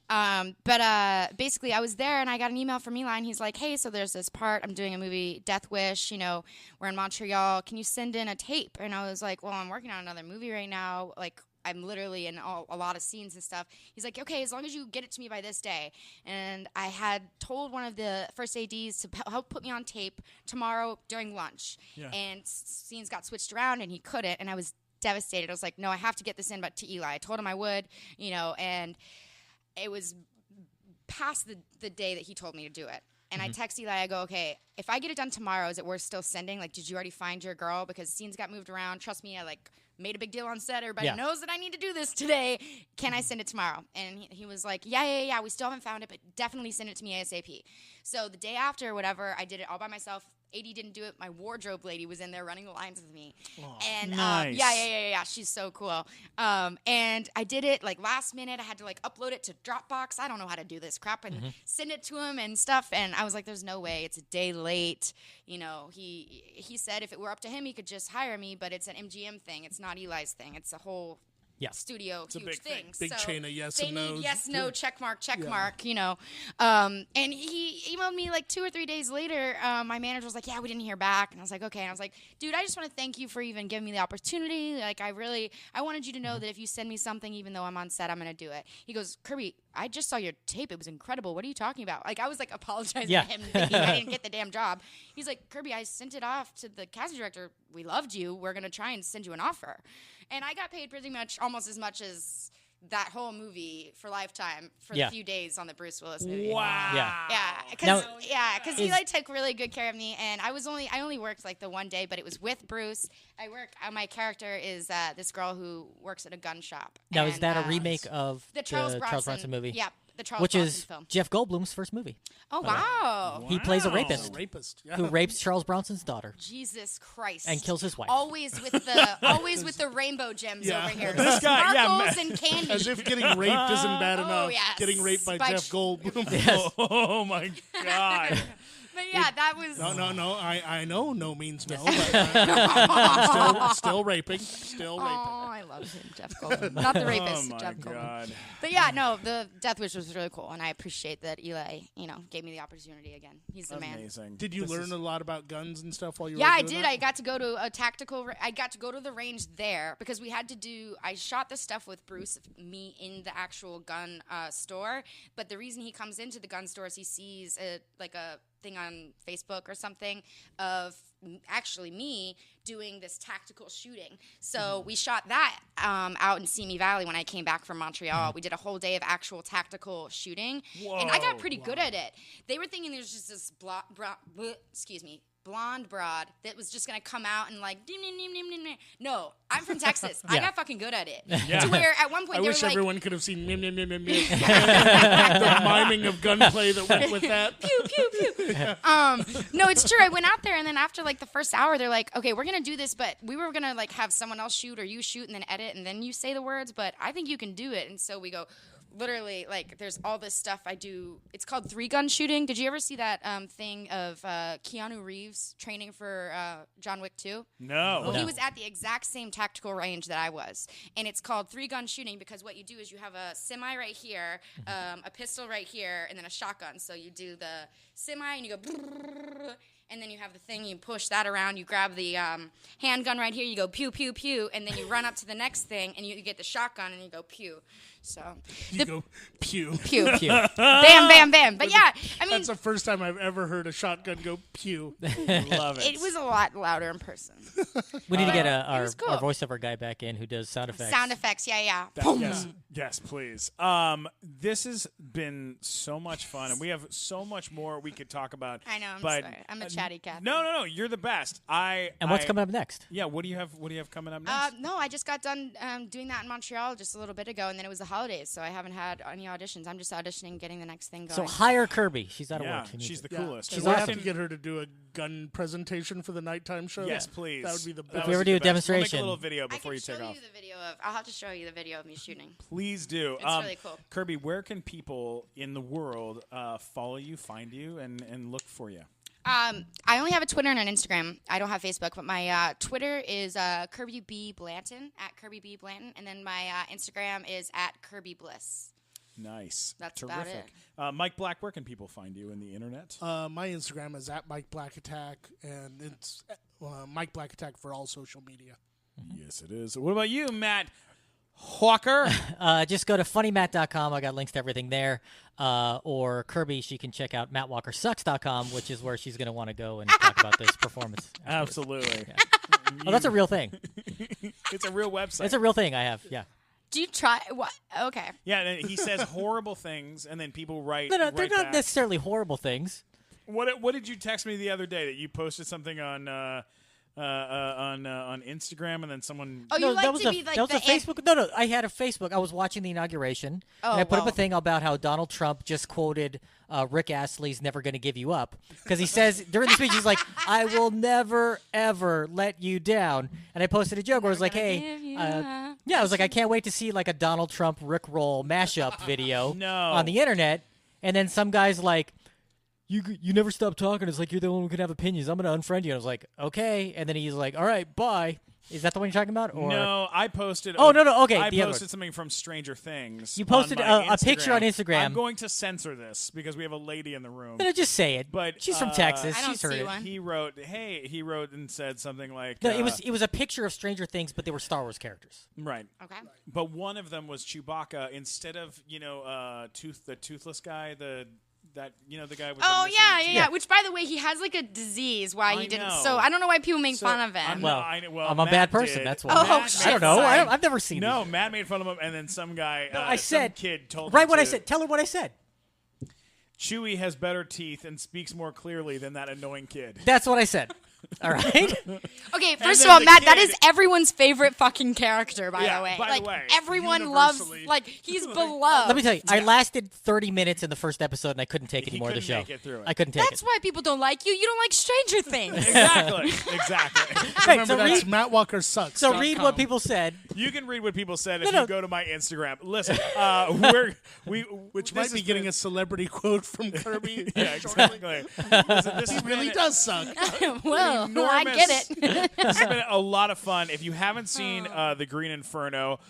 But basically, I was there, and I got an email from Eli, and he's like, hey, so there's this part. I'm doing a movie, Death Wish. We're in Montreal. Can you send in a tape? And I was like, well, I'm working on another movie right now. Like, I'm literally in a lot of scenes and stuff. He's like, okay, as long as you get it to me by this day. And I had told one of the first ADs to help put me on tape tomorrow during lunch. Yeah. And scenes got switched around, and he couldn't, and I was devastated. I was like, no, I have to get this in, but to Eli. I told him I would, and it was past the day that he told me to do it. And I text Eli, I go, okay, if I get it done tomorrow, is it worth still sending? Like, did you already find your girl? Because scenes got moved around. Trust me, I made a big deal on set. Everybody knows that I need to do this today. Can I send it tomorrow? And he was like, yeah. We still haven't found it, but definitely send it to me ASAP. So the day after, whatever, I did it all by myself. AD didn't do it. My wardrobe lady was in there running the lines with me. Oh, and nice. Yeah. She's so cool. And I did it last minute. I had to upload it to Dropbox. I don't know how to do this crap and send it to him and stuff. And I was like, there's no way. It's a day late. He said if it were up to him, he could just hire me. But it's an MGM thing. It's not Eli's thing. It's a whole studio, it's huge thing. Big chain of yes and no's. Yes, no, check mark. And he emailed me 2 or 3 days later. My manager was like, yeah, we didn't hear back. And I was like, okay. And I was like, dude, I just want to thank you for even giving me the opportunity. I wanted you to know that if you send me something, even though I'm on set, I'm going to do it. He goes, Kirby, I just saw your tape. It was incredible. What are you talking about? I was apologizing to him thinking I didn't get the damn job. He's like, Kirby, I sent it off to the casting director. We loved you. We're going to try and send you an offer. And I got paid pretty much almost as much as that whole movie for Lifetime for the few days on the Bruce Willis movie. Wow. Yeah. Because Eli took really good care of me, and I only worked the one day, but it was with Bruce. My character is this girl who works at a gun shop. Now, is that a remake of the Charles Bronson movie? Yep. The Charles Which Bronson is film. Jeff Goldblum's first movie. Oh, wow. He plays a rapist. Who rapes Charles Bronson's daughter. Jesus Christ. And kills his wife. Always with the rainbow gems over here. This guy, Sparkles and candy. As if getting raped isn't bad enough. Yes. Getting raped by Jeff Goldblum. Yes. Oh, my God. But yeah, that was... No. I know no means no. But still raping. Still raping. Oh, I love him, Jeff Goldblum. Not the rapist, Oh, Jeff my Goldblum. God. But yeah, no, the Death Wish was really cool, and I appreciate that Eli, gave me the opportunity again. He's the man. Amazing. Did you learn a lot about guns and stuff while you were Yeah, doing I did. that? I got to go to a tactical... I got to go to the range there because we had to do... I shot the stuff with Bruce, me in the actual gun store, but the reason he comes into the gun store is he sees a thing on Facebook or something of actually me doing this tactical shooting. So we shot that out in Simi Valley when I came back from Montreal. We did a whole day of actual tactical shooting. Whoa. And I got pretty good at it. They were thinking there was just this blonde broad that was just going to come out and no, I'm from Texas. I got fucking good at it. Yeah. To where at one point I they wish were everyone could have seen the miming of gunplay that went with that. Pew, pew, pew. No, it's true. I went out there, and then after the first hour, they're like, okay, we're going to do this, but we were going to have someone else shoot or you shoot and then edit and then you say the words, but I think you can do it. And so we go, literally, there's all this stuff I do. It's called 3-gun shooting. Did you ever see that thing of Keanu Reeves training for John Wick 2? No. Well, he was at the exact same tactical range that I was. And it's called 3-gun shooting because what you do is you have a semi right here, a pistol right here, and then a shotgun. So you do the semi and you go... And then you have the thing, you push that around, you grab the handgun right here, you go pew, pew, pew, and then you run up to the next thing, and you get the shotgun, and you go pew. So You go pew. Pew, pew. Bam, bam, bam. But yeah, I mean... That's the first time I've ever heard a shotgun go pew. Love it. It was a lot louder in person. We need to get our was cool. voiceover guy back in who does sound effects. Sound effects, yeah. Yes. Yes, please. This has been so much fun, and we have so much more we could talk about. I know. I'm but, sorry. I'm a chatty cat. No. You're the best. And what's coming up next? Yeah. What do you have coming up next? No, I just got done doing that in Montreal just a little bit ago, and then it was the holidays, so I haven't had any auditions. I'm just auditioning, getting the next thing going. So hire Kirby. She's out of Yeah, work. she's the coolest. She's awesome. Have to get her to do a gun presentation for the nighttime show. Yes, please. That would be the best. If we ever do a demonstration, we'll make a little video before you take off. I'll have to show you the video of me shooting. Please do. It's really cool. Kirby, where can people in the world follow you, find you, and look for you? I only have a Twitter and an Instagram. I don't have Facebook, but my Twitter is Kirby B Blanton, at Kirby B Blanton, and then my Instagram is at Kirby Bliss. Nice. That's terrific. about it. Mike Black, where can people find you in the internet? My Instagram is at Mike Black Attack, and it's Mike Black Attack for all social media. Yes, it is. What about you, Matt Walker? Just go to funnymatt.com. I got links to everything there. Or Kirby, she can check out mattwalkersucks.com, which is where she's going to want to go and talk about this performance. Absolutely. Yeah. Oh, that's a real thing. It's a real website. It's a real thing I have, yeah. Do you try? What? Okay. Yeah, and he says horrible things, and then people write. No, they're write not back. necessarily horrible things. What did you text me the other day that you posted something on Instagram, and then someone? Oh, No, you like that was to a, be like that was the a Facebook. No, I had a Facebook. I was watching the inauguration, and I put up a thing about how Donald Trump just quoted Rick Astley's "Never Gonna Give You Up" because he says during the speech he's like, "I will never ever let you down," and I posted a joke where I was like, "Hey, I was like, I can't wait to see like a Donald Trump Rickroll mashup video on the internet," and then some guy's like, You never stop talking. It's like you're the one who can have opinions. I'm going to unfriend you. And I was like, okay. And then he's like, all right, bye. Is that the one you're talking about? Or? No, I posted. No. Okay. I posted something from Stranger Things. You posted a picture on Instagram. I'm going to censor this because we have a lady in the room. No, just say it. But she's from Texas. I don't She's heard see it. one. He wrote and said something like. No, it was a picture of Stranger Things, but they were Star Wars characters. Right. Okay. But one of them was Chewbacca instead of the toothless guy, the guy with the missing teeth. Yeah. Which, by the way, he has like a disease. Why he didn't? know. So I don't know why people make fun of him. I'm a Matt bad person. did. That's why. Oh, Matt shit. I don't know. Sorry. I've never seen No, this. Matt made fun of him, and then some guy, I said, some kid told right him what I to- said. Tell her what I said. Chewie has better teeth and speaks more clearly than that annoying kid. That's what I said. All right. Okay, first then of all, the Matt, that kid- is everyone's favorite fucking character, by Yeah, the way. by the way, everyone loves, universally. he's beloved. Let me tell you, I lasted 30 minutes in the first episode, and I couldn't take any more of the show. couldn't make it through it. I couldn't take That's it. why people don't like you. You don't like Stranger Things. Exactly. Right, Remember, that's Matt Walker Sucks. so read what people said. You can read what people said if No. you go to my Instagram. Listen, Which might be getting a celebrity quote from Kirby. Yeah, exactly. Listen, this He has really been does suck. Well, I get it. This has been a lot of fun. If you haven't seen the Green Inferno,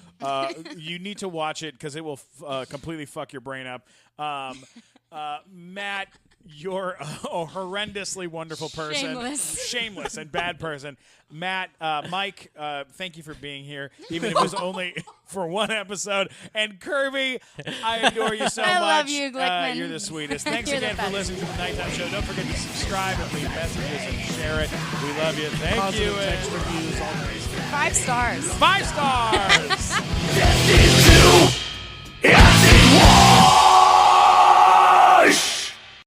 you need to watch it because it will completely fuck your brain up. Matt, you're a horrendously wonderful person. Shameless and bad person. Matt, Mike, thank you for being here, even if it was only for one episode. And Kirby, I adore you so much. I love you, Glickman. You're the sweetest. Thanks You're the again for best. listening to the Nighttime Show. Don't forget to subscribe and leave messages and share it. We love you. Thank Positive you. text reviews, all that. 5 stars. 5 stars.